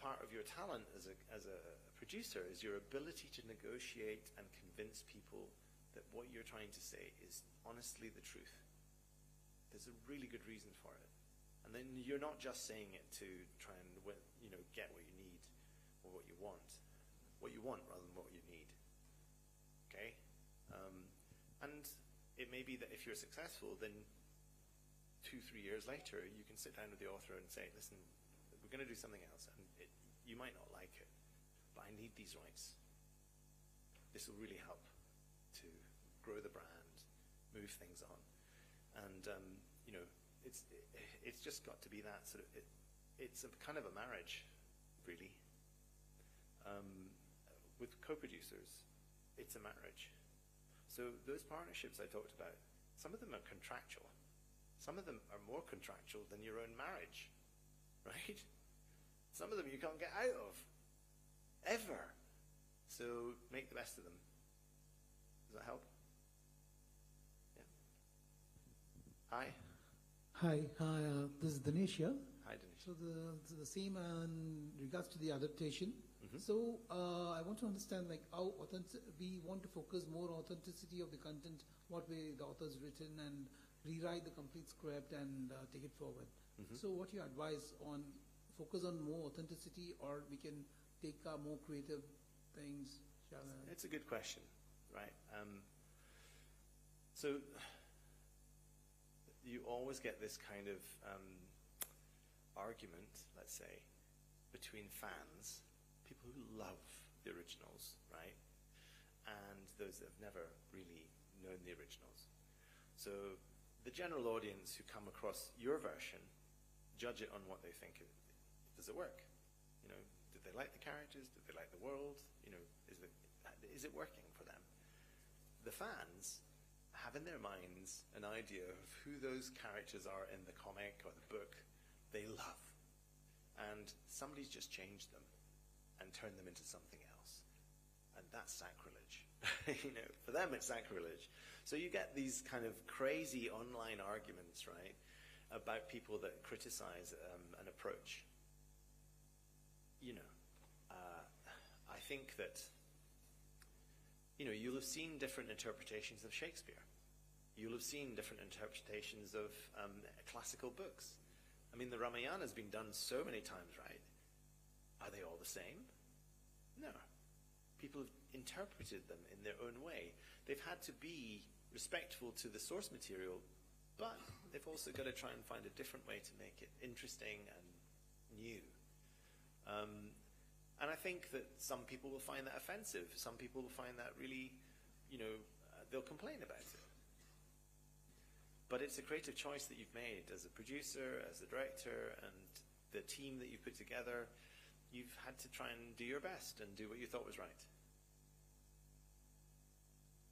part of your talent as a producer is your ability to negotiate and convince people that what you're trying to say is honestly the truth. There's a really good reason for it. And then you're not just saying it to try and get what you need or what you want. What you want rather than what you need. Okay? And it may be that if you're successful, then 2-3 years later, you can sit down with the author and say, listen, we're going to do something else, and you might not like it, but I need these rights. This will really help to grow the brand, move things on. And, it's just got to be that sort of, it's a kind of a marriage, really. With co-producers, it's a marriage. So those partnerships I talked about, some of them are contractual. Some of them are more contractual than your own marriage, right? Some of them you can't get out of, ever. So make the best of them. Does that help? Yeah. Hi. Hi, this is Dinesh here. Hi, Dinesh. So the same in regards to the adaptation. Mhm. So I want to understand how we want to focus more authenticity of the content, what way the author's written, and rewrite the complete script and take it forward. Mhm. So what you advise on focus on more authenticity, or we can take more creative things? It's a good question, right? So you always get this kind of argument, let's say, between fans, people who love the originals, right, and those that have never really known the originals. So the general audience who come across your version judge it on what they think. Does it work? Did they like the characters? Did they like the world? Is it working for them? The fans have in their minds an idea of who those characters are in the comic or the book they love. And somebody's just changed them and turned them into something else. And that's sacrilege. For them it's sacrilege. So you get these kind of crazy online arguments, right, about people that criticize an approach. I think that you'll have seen different interpretations of Shakespeare. You'll have seen different interpretations of classical books. I mean, the Ramayana has been done so many times, right? Are they all the same? No. People have interpreted them in their own way. They've had to be respectful to the source material, but they've also got to try and find a different way to make it interesting and new. And I think that some people will find that offensive. Some people will find that really, they'll complain about it. But it's a creative choice that you've made as a producer, as a director, and the team that you've put together. You've had to try and do your best and do what you thought was right.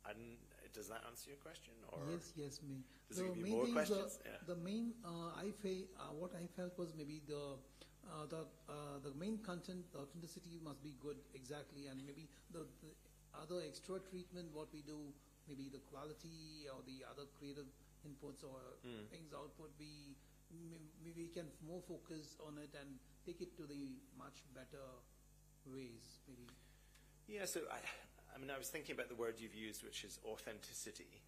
And Does that answer your question? Or Yes, me. does it give you more questions? The main, what I felt was maybe the main content, the authenticity must be good, exactly, and maybe the other extra treatment, what we do, maybe the quality or the other creative inputs or things output, maybe we can more focus on it and take it to the much better ways, maybe. Yeah, so I mean, I was thinking about the word you've used, which is authenticity,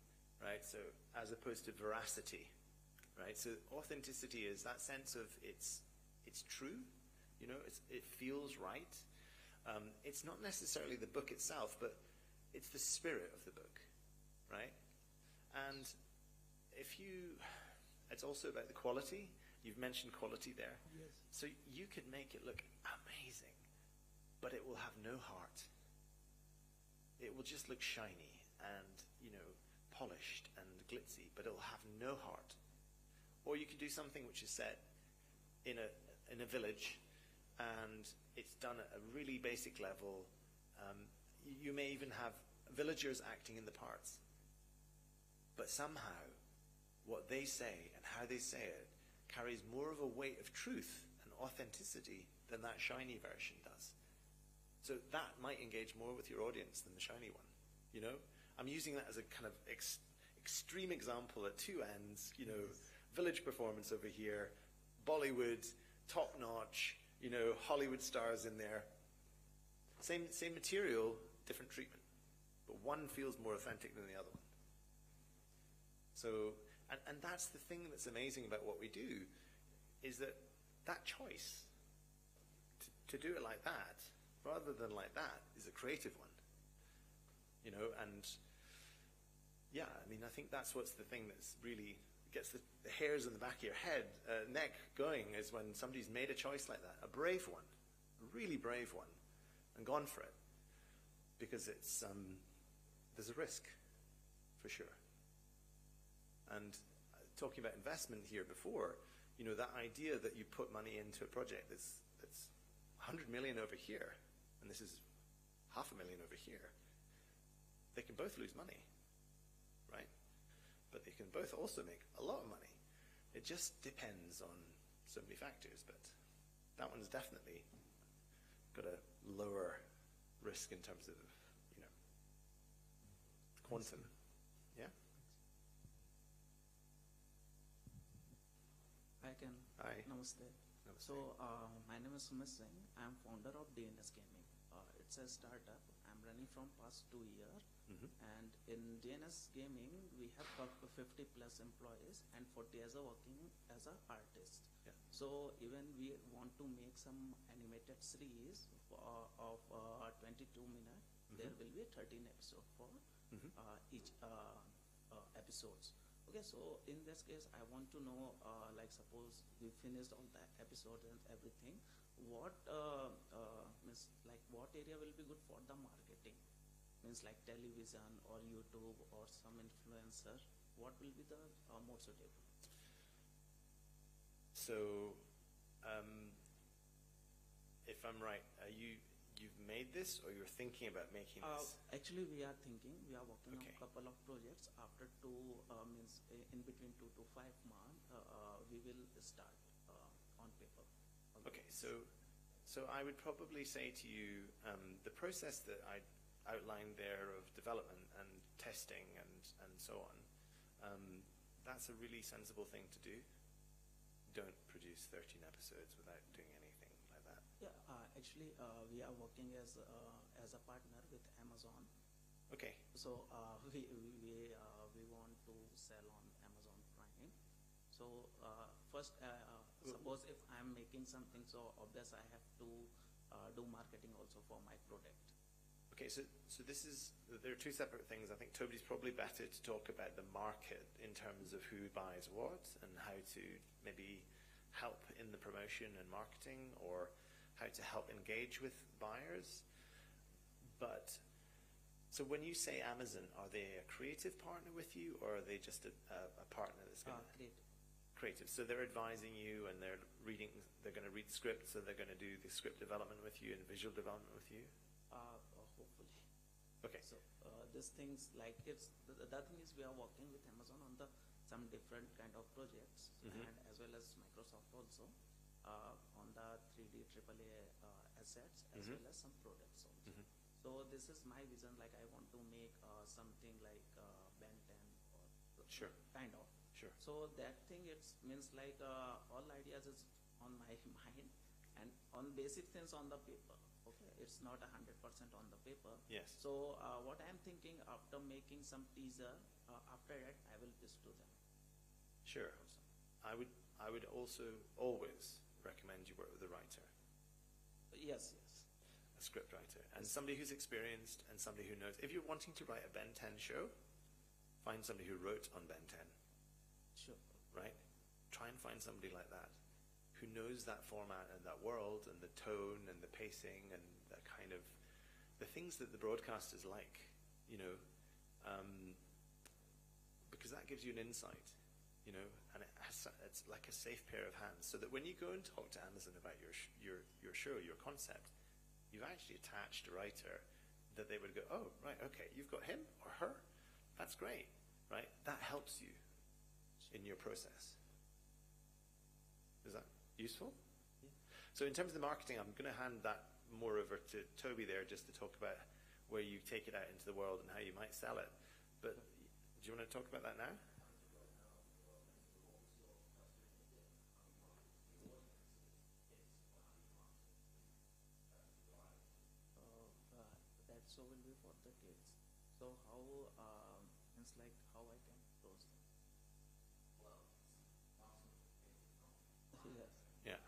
right? So as opposed to veracity, right? So authenticity is that sense of it's true, you know, it feels right. It's not necessarily the book itself, but it's the spirit of the book, right? And it's also about the quality. You've mentioned quality there. Yes. So you could make it look amazing, but it will have no heart. It will just look shiny and, you know, polished and glitzy, but it will have no heart. Or you could do something which is set in a village, and it's done at a really basic level. You may even have villagers acting in the parts, but somehow what they say and how they say it carries more of a weight of truth and authenticity than that shiny version does. So that might engage more with your audience than the shiny one, you know? I'm using that as a kind of extreme example at two ends, you know, village performance over here, Bollywood, top-notch, you know, Hollywood stars in there. Same material, different treatment. But one feels more authentic than the other one. So, and that's the thing that's amazing about what we do, is that choice to do it like that, rather than like that, is a creative one. You know, and yeah, I mean, I think that's what's the thing that's really gets the hairs in the back of your head, neck going, is when somebody's made a choice like that, a brave one, a really brave one, and gone for it. Because it's, there's a risk, for sure. And talking about investment here before, you know, that idea that you put money into a project that's 100 million over here, and this is 500,000 over here, they can both lose money, right? But they can both also make a lot of money. It just depends on so many factors, but that one's definitely got a lower risk in terms of, you know, quantum. Yeah? I can. Hi. Namaste. Namaste. So, my name is Sumit Singh. I am founder of DNS Gaming. It's a startup. I'm running from past 2 years. And in DNS Gaming, we have 50 plus employees and 40 as a working as an artist. Yeah. So even we want to make some animated series of 22 minutes. There will be 13 episodes for each episodes. Okay, so in this case, I want to know, like suppose we finished all the episodes and everything, what means like what area will be good for the marketing? Means like television or YouTube or some influencer, what will be the more suitable? So, if I'm right, you've made this, or you're thinking about making this? Actually, we are thinking, we are working on Okay. a couple of projects. After means in between 2 to 5 months, we will start on paper. Okay, so I would probably say to you, the process that I outlined there of development and testing and so on, that's a really sensible thing to do. Don't produce 13 episodes without doing anything like that. Yeah, actually, we are working as a partner with Amazon. Okay. So we want to sell on Amazon Prime. So first, suppose if I'm making something, so obvious I have to do marketing also for my product. Okay, so there are two separate things. I think Toby's probably better to talk about the market in terms of who buys what and how to maybe help in the promotion and marketing, or how to help engage with buyers. But, so when you say Amazon, are they a creative partner with you, or are they just a partner that's going to... Creative. So they're advising you, and they're going to read the script, so they're going to do the script development with you and visual development with you? Hopefully. Okay. So these things like the other thing is we are working with Amazon on the some different kind of projects and as well as Microsoft also on the 3D AAA assets as well as some products also. So this is my vision. Like I want to make something like Ben 10 or Sure. kind of. Sure. So that thing it means like all ideas is on my mind and on basic things on the paper. Okay, it's not 100% on the paper. Yes. So what I'm thinking after making some teaser, after that I will pitch to them. Sure. I would also always recommend you work with a writer, Yes, yes. a script writer, and somebody who's experienced and somebody who knows. If you're wanting to write a Ben 10 show, find somebody who wrote on Ben 10, Sure. right? Try and find somebody like that who knows that format and that world and the tone and the pacing and that kind of the things that the broadcasters like, you know, because that gives you an insight, you know, and it's like a safe pair of hands, so that when you go and talk to Amazon about your show, your concept, you've actually attached a writer that they would go, oh, right, okay, you've got him or her, that's great, right? That helps you in your process. Is that useful? Yeah. So in terms of the marketing, I'm going to hand that more over to Toby there just to talk about where you take it out into the world and how you might sell it. But do you want to talk about that now? That show will be for the kids. So how it's like how I can close them. Yes. Yeah.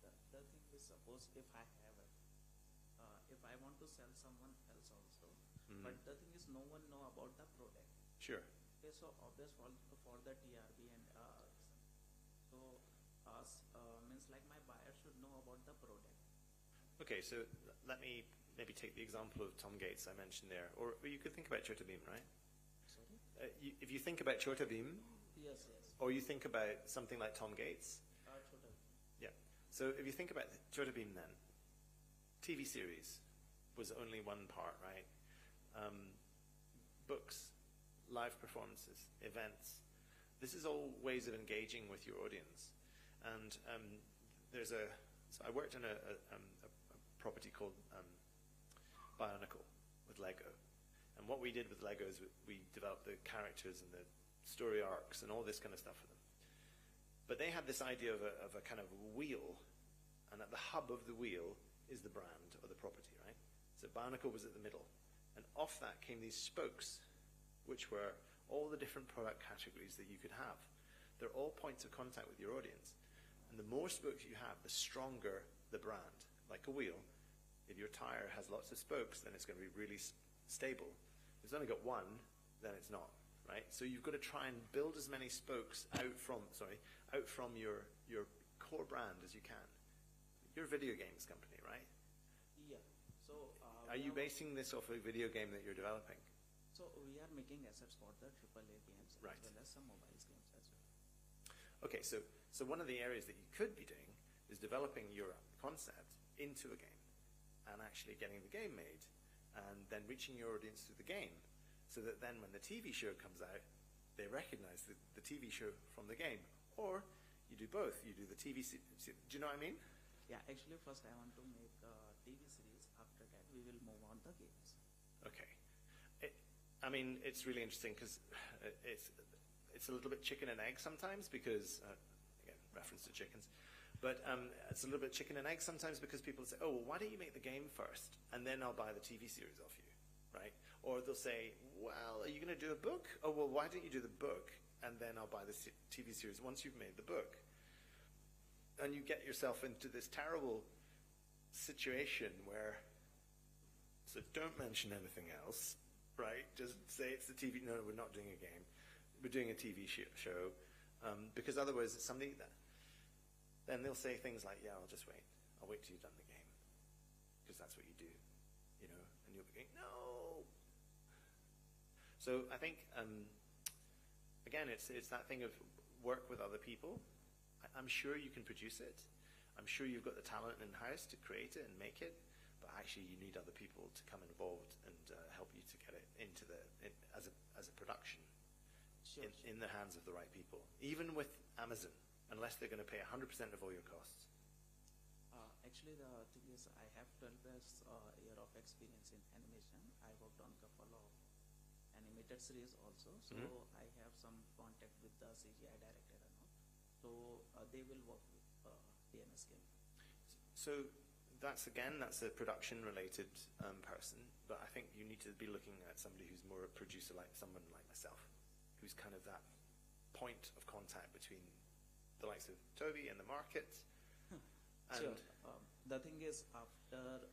The thing is, suppose if I have it, if I want to sell someone else also, but the thing is, no one know about the product. Sure. Okay, so obvious for the TRB and so means like my buyer should know about the product. Okay, so let me maybe take the example of Tom Gates I mentioned there, or you could think about Chota Beam, right? Sorry. If you think about Chota Beam, Yes, yes. or you think about something like Tom Gates, Total. yeah. So if you think about Chota Beam then, TV series was only one part, right? Books, live performances, events. This is all ways of engaging with your audience. And so I worked on a property called Bionicle with Lego. And what we did with Lego is we developed the characters and the story arcs and all this kind of stuff for them. But they had this idea of a kind of wheel, and at the hub of the wheel is the brand or the property, right? So Bionicle was at the middle. And off that came these spokes, which were all the different product categories that you could have. They're all points of contact with your audience. And the more spokes you have, the stronger the brand. Like a wheel, if your tire has lots of spokes, then it's going to be really stable. If it's only got one, then it's not, right? So you've got to try and build as many spokes out from your core brand as you can. You're a video games company, right? Yeah. So Are you basing this off a video game that you're developing? So we are making assets for the AAA games Right. as well as some mobile games as well. Okay, so one of the areas that you could be doing is developing your concept into a game and actually getting the game made and then reaching your audience through the game, so that then when the TV show comes out, they recognize the TV show from the game. Or you do both. You do the TV do you know what I mean? Yeah, actually first I want to make a TV series. After that we will move on the games. Okay. I mean, it's really interesting because it's a little bit chicken and egg sometimes because, again, reference to chickens, but it's a little bit chicken and egg sometimes because people say, oh, well, why don't you make the game first and then I'll buy the TV series off you, right? Or they'll say, well, are you going to do a book? Oh, well, why don't you do the book and then I'll buy the TV series once you've made the book? And you get yourself into this terrible situation where, so don't mention anything else, right? Just say it's the TV. No, we're not doing a game. We're doing a TV show, because otherwise it's somebody that then they'll say things like, yeah, I'll just wait. I'll wait till you've done the game. Because that's what you do, you know? And you'll be going, no! So I think, again, it's that thing of work with other people. I'm sure you can produce it. I'm sure you've got the talent in-house to create it and make it. But actually, you need other people to come involved and help you to get it into as a production Sure. in the hands of the right people. Even with Amazon, unless they're going to pay 100% of all your costs. Actually, the thing is, I have 12 years year of experience in animation. I worked on a couple of animated series also, so I have some contact with the CGI director and all. So they will work with DNS game. So that's a production-related person, but I think you need to be looking at somebody who's more a producer, like someone like myself, who's kind of that point of contact between the likes of Toby and the market. Sure. The thing is, after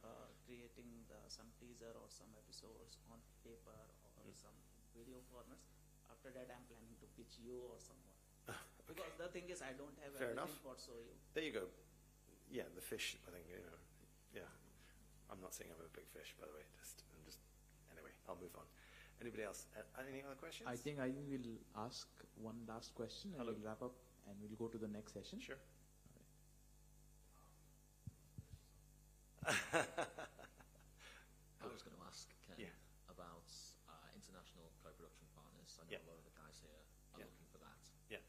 creating some teaser or some episodes on paper or some video formats, after that I'm planning to pitch you or someone. Because the thing is, I don't have Fair everything enough. for show you. There you go. Yeah, the fish, I think, you know, yeah. I'm not saying I'm a big fish, by the way. Anyway, I'll move on. Anybody else? Any other questions? I think we'll ask one last question and Hello. we'll wrap up and we'll go to the next session. Sure. I was going to ask Ken Yeah. about international co-production partners. I know Yeah. a lot of the guys here are Yeah. looking for that. Yeah.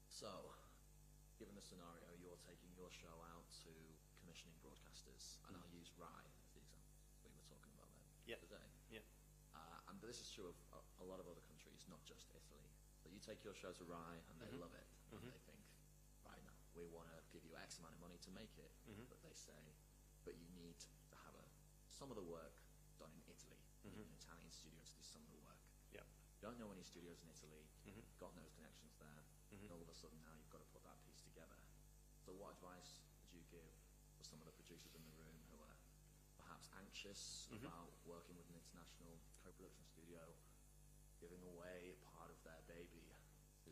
So, given the scenario, you're taking your show out to commissioning broadcasters, and I'll use Rai as the example we were talking about there Yeah. today. Yeah. But this is true of a lot of other countries, not just Italy. So you take your show to Rai, and they love it, and they think, right now, we want to give you X amount of money to make it, but they say, but you need to have some of the work done in Italy. You need an Italian studio to do some of the work. Yeah. You don't know any studios in Italy, got no connections there, and all of a sudden now you've got to put that piece together. So what advice would you give for some of the producers in the room who are perhaps anxious about working with an international co-production studio, giving away part of their baby to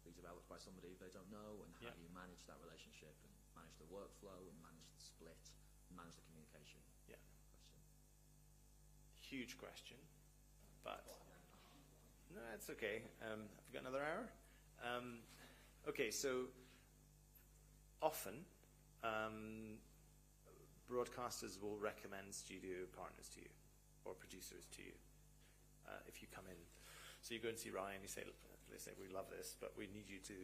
be developed by somebody they don't know, and how Yeah. do you manage that relationship and manage the workflow and manage the split and manage the communication? Yeah. Question. Huge question, but no, it's okay. I've got another hour. Okay, so often broadcasters will recommend studio partners to you or producers to you if you come in. So you go and see Ryan, they say, we love this, but we need you to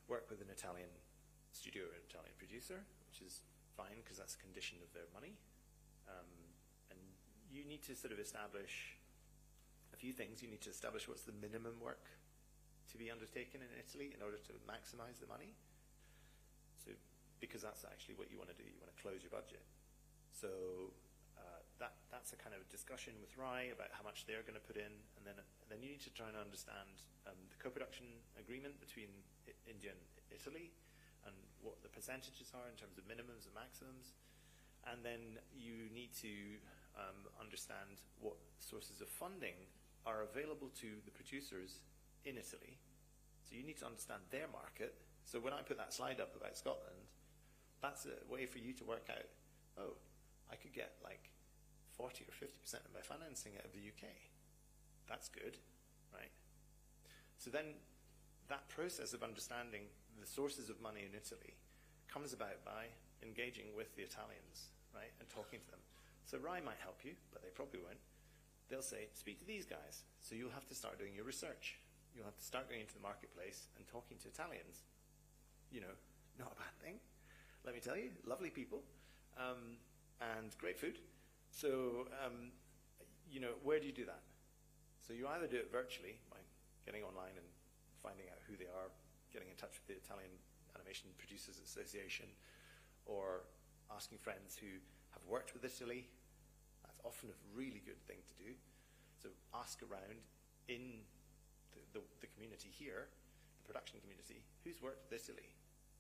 work with an Italian studio or an Italian producer, which is fine because that's a condition of their money. And you need to sort of establish a few things. You need to establish what's the minimum work to be undertaken in Italy in order to maximize the money. So, because that's actually what you want to do. You want to close your budget. So that's a kind of discussion with Rai about how much they're going to put in, and then you need to try and understand the co-production agreement between India and Italy, and what the percentages are in terms of minimums and maximums. And then you need to understand what sources of funding are available to the producers in Italy. So you need to understand their market. So when I put that slide up about Scotland, that's a way for you to work out, oh, I could get like 40 or 50% of my financing out of the UK. That's good, right? So then that process of understanding the sources of money in Italy comes about by engaging with the Italians, right, and talking to them. So Rai might help you, but they probably won't. They'll say, speak to these guys. So you'll have to start doing your research. You'll have to start going into the marketplace and talking to Italians. You know, not a bad thing. Let me tell you, lovely people, and great food. So, you know, where do you do that? So you either do it virtually by getting online and finding out who they are, getting in touch with the Italian Animation Producers Association, or asking friends who have worked with Italy. That's often a really good thing to do. So ask around in the community here, the production community, who's worked with Italy?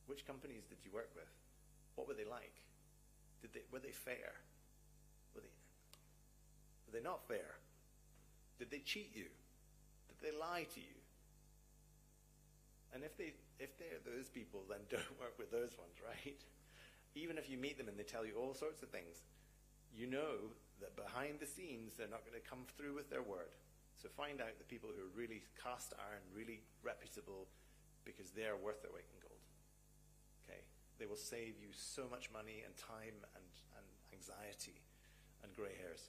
Which companies did you work with? What were they like? Were they fair? Were they not fair? Did they cheat you? Did they lie to you? And if they're those people, then don't work with those ones, right? Even if you meet them and they tell you all sorts of things, you know that behind the scenes they're not going to come through with their word. So find out the people who are really cast iron, really reputable, because they are worth their weight in gold. Okay? They will save you so much money and time and anxiety and grey hairs.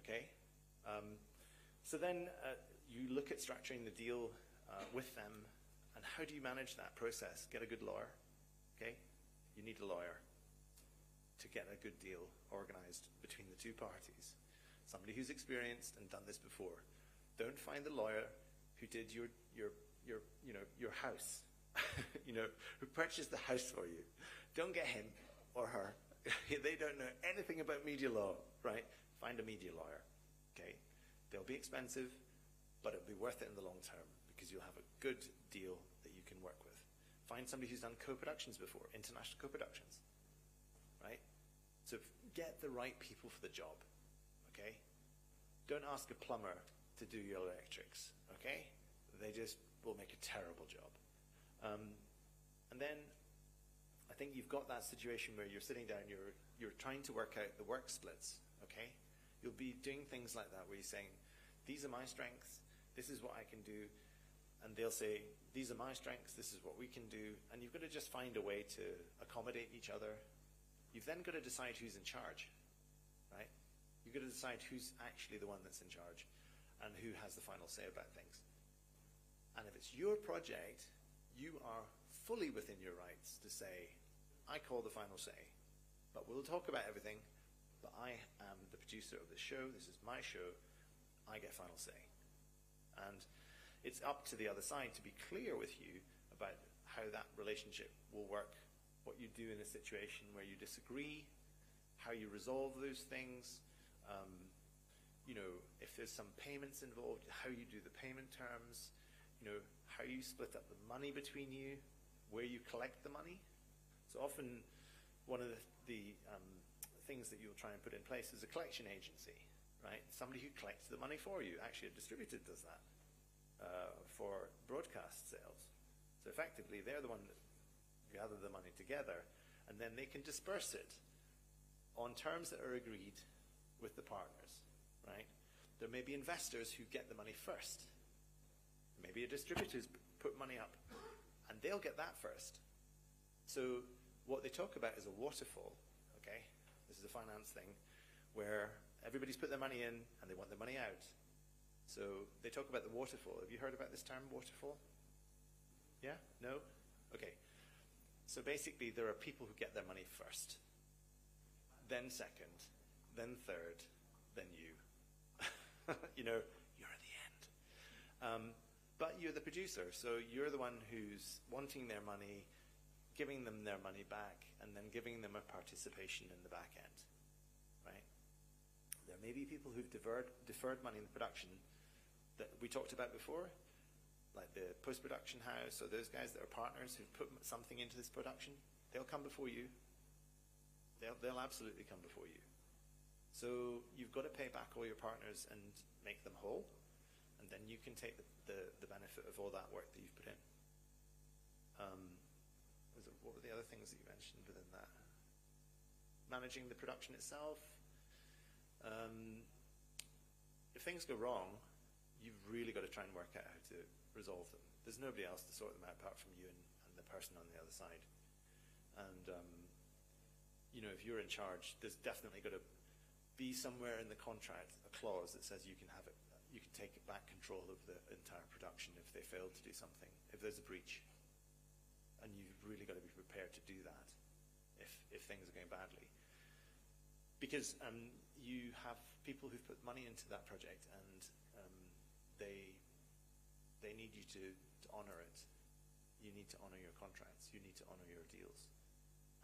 Okay? So then you look at structuring the deal with them, and how do you manage that process? Get a good lawyer. Okay? You need a lawyer to get a good deal organized between the two parties. Somebody who's experienced and done this before. Don't find the lawyer who did your house, who purchased the house for you. Don't get him or her. They don't know anything about media law, right? Find a media lawyer, okay? They'll be expensive, but it'll be worth it in the long term because you'll have a good deal that you can work with. Find somebody who's done co-productions before, international co-productions, right? So get the right people for the job, okay? Don't ask a plumber to do your electrics, okay? They just will make a terrible job. And then I think you've got that situation where you're sitting down, you're trying to work out the work splits, okay? You'll be doing things like that where you're saying, these are my strengths, this is what I can do, and they'll say, these are my strengths, this is what we can do, and you've got to just find a way to accommodate each other. You've then got to decide who's in charge, right? You've got to decide who's actually the one that's in charge and who has the final say about things. And if it's your project, you are fully within your rights to say, I call the final say, but we'll talk about everything, but I am the producer of the show, this is my show, I get final say. And it's up to the other side to be clear with you about how that relationship will work, what you do in a situation where you disagree, how you resolve those things, if there's some payments involved, how you do the payment terms, how you split up the money between you, where you collect the money. So often one of the things that you'll try and put in place is a collection agency, right? Somebody who collects the money for you. Actually, a distributor does that for broadcast sales. So effectively, they're the one that gather the money together, and then they can disperse it on terms that are agreed with the partners, right? There may be investors who get the money first. Maybe a distributor's put money up, and they'll get that first. So what they talk about is a waterfall, okay? This is a finance thing where everybody's put their money in and they want their money out. So they talk about the waterfall. Have you heard about this term, waterfall? Yeah? No? Okay. So basically there are people who get their money first, then second, then third, then you. You're at the end. But you're the producer, so you're the one who's wanting their money, giving them their money back, and then giving them a participation in the back end, right? There may be people who've deferred money in the production that we talked about before, like the post-production house, or those guys that are partners who've put something into this production. They'll come before you. They'll absolutely come before you. So you've got to pay back all your partners and make them whole, and then you can take the benefit of all that work that you've put in. What were the other things that you mentioned within that? Managing the production itself. If things go wrong, you've really got to try and work out how to resolve them. There's nobody else to sort them out apart from you and the person on the other side. And if you're in charge, there's definitely got to be somewhere in the contract a clause that says you can have it, you can take back control of the entire production if they fail to do something, if there's a breach. And you've really got to be prepared to do that if things are going badly. Because you have people who've put money into that project, and they need you to honor it. You need to honor your contracts. You need to honor your deals.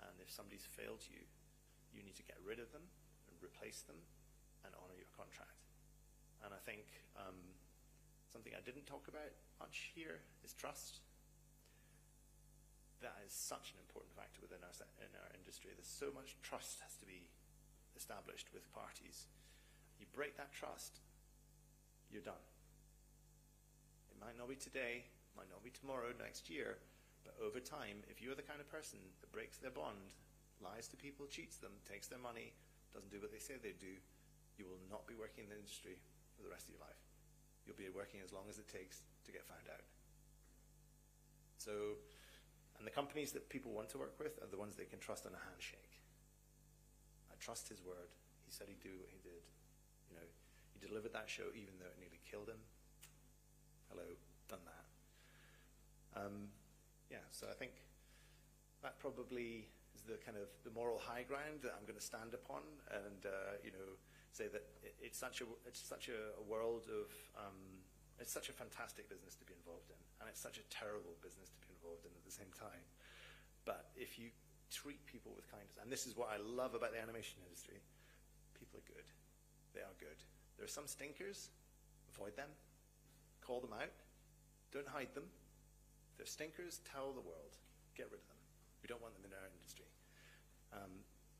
And if somebody's failed you, you need to get rid of them and replace them and honor your contract. And I think something I didn't talk about much here is trust. That is such an important factor within in our industry. There's so much trust has to be established with parties. You break that trust, you're done. It might not be today, might not be tomorrow, next year, but over time, if you're the kind of person that breaks their bond, lies to people, cheats them, takes their money, doesn't do what they say they do, you will not be working in the industry for the rest of your life. You'll be working as long as it takes to get found out. So, and the companies that people want to work with are the ones they can trust on a handshake. I trust his word. He said he'd do what he did. You know, he delivered that show even though it nearly killed him. Hello, done that. Yeah, so I think that probably is the kind of the moral high ground that I'm going to stand upon, and you know, say that it's such a world of it's such a fantastic business to be involved in, and it's such a terrible business to be involved in at the same time. But if you treat people with kindness, and this is what I love about the animation industry, people are good. They are good. There are some stinkers. Avoid them. Call them out. Don't hide them. If they're stinkers, tell the world. Get rid of them. We don't want them in our industry.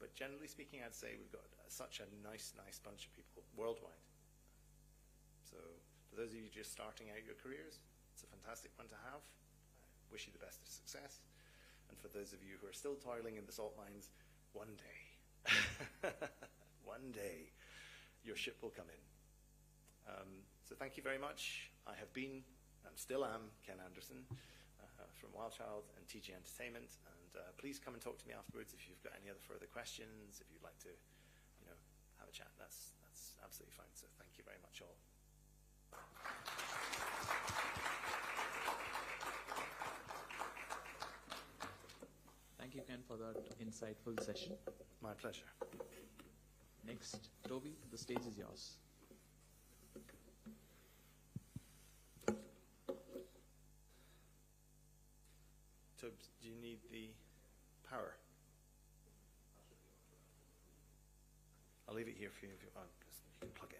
But generally speaking, I'd say we've got such a nice bunch of people worldwide. So for those of you just starting out your careers, it's a fantastic one to have. I wish you the best of success. And for those of you who are still toiling in the salt mines, one day, one day, your ship will come in. So thank you very much. I have been, and still am, Ken Anderson from Wild Child and TG Entertainment. And please come and talk to me afterwards if you've got any other further questions, if you'd like to, you know, have a chat. That's absolutely fine. So thank you very much all. Thank you, Ken, for that insightful session. My pleasure. Next, Toby, the stage is yours. Tobes, do you need the power? I'll leave it here for you. You can plug it in.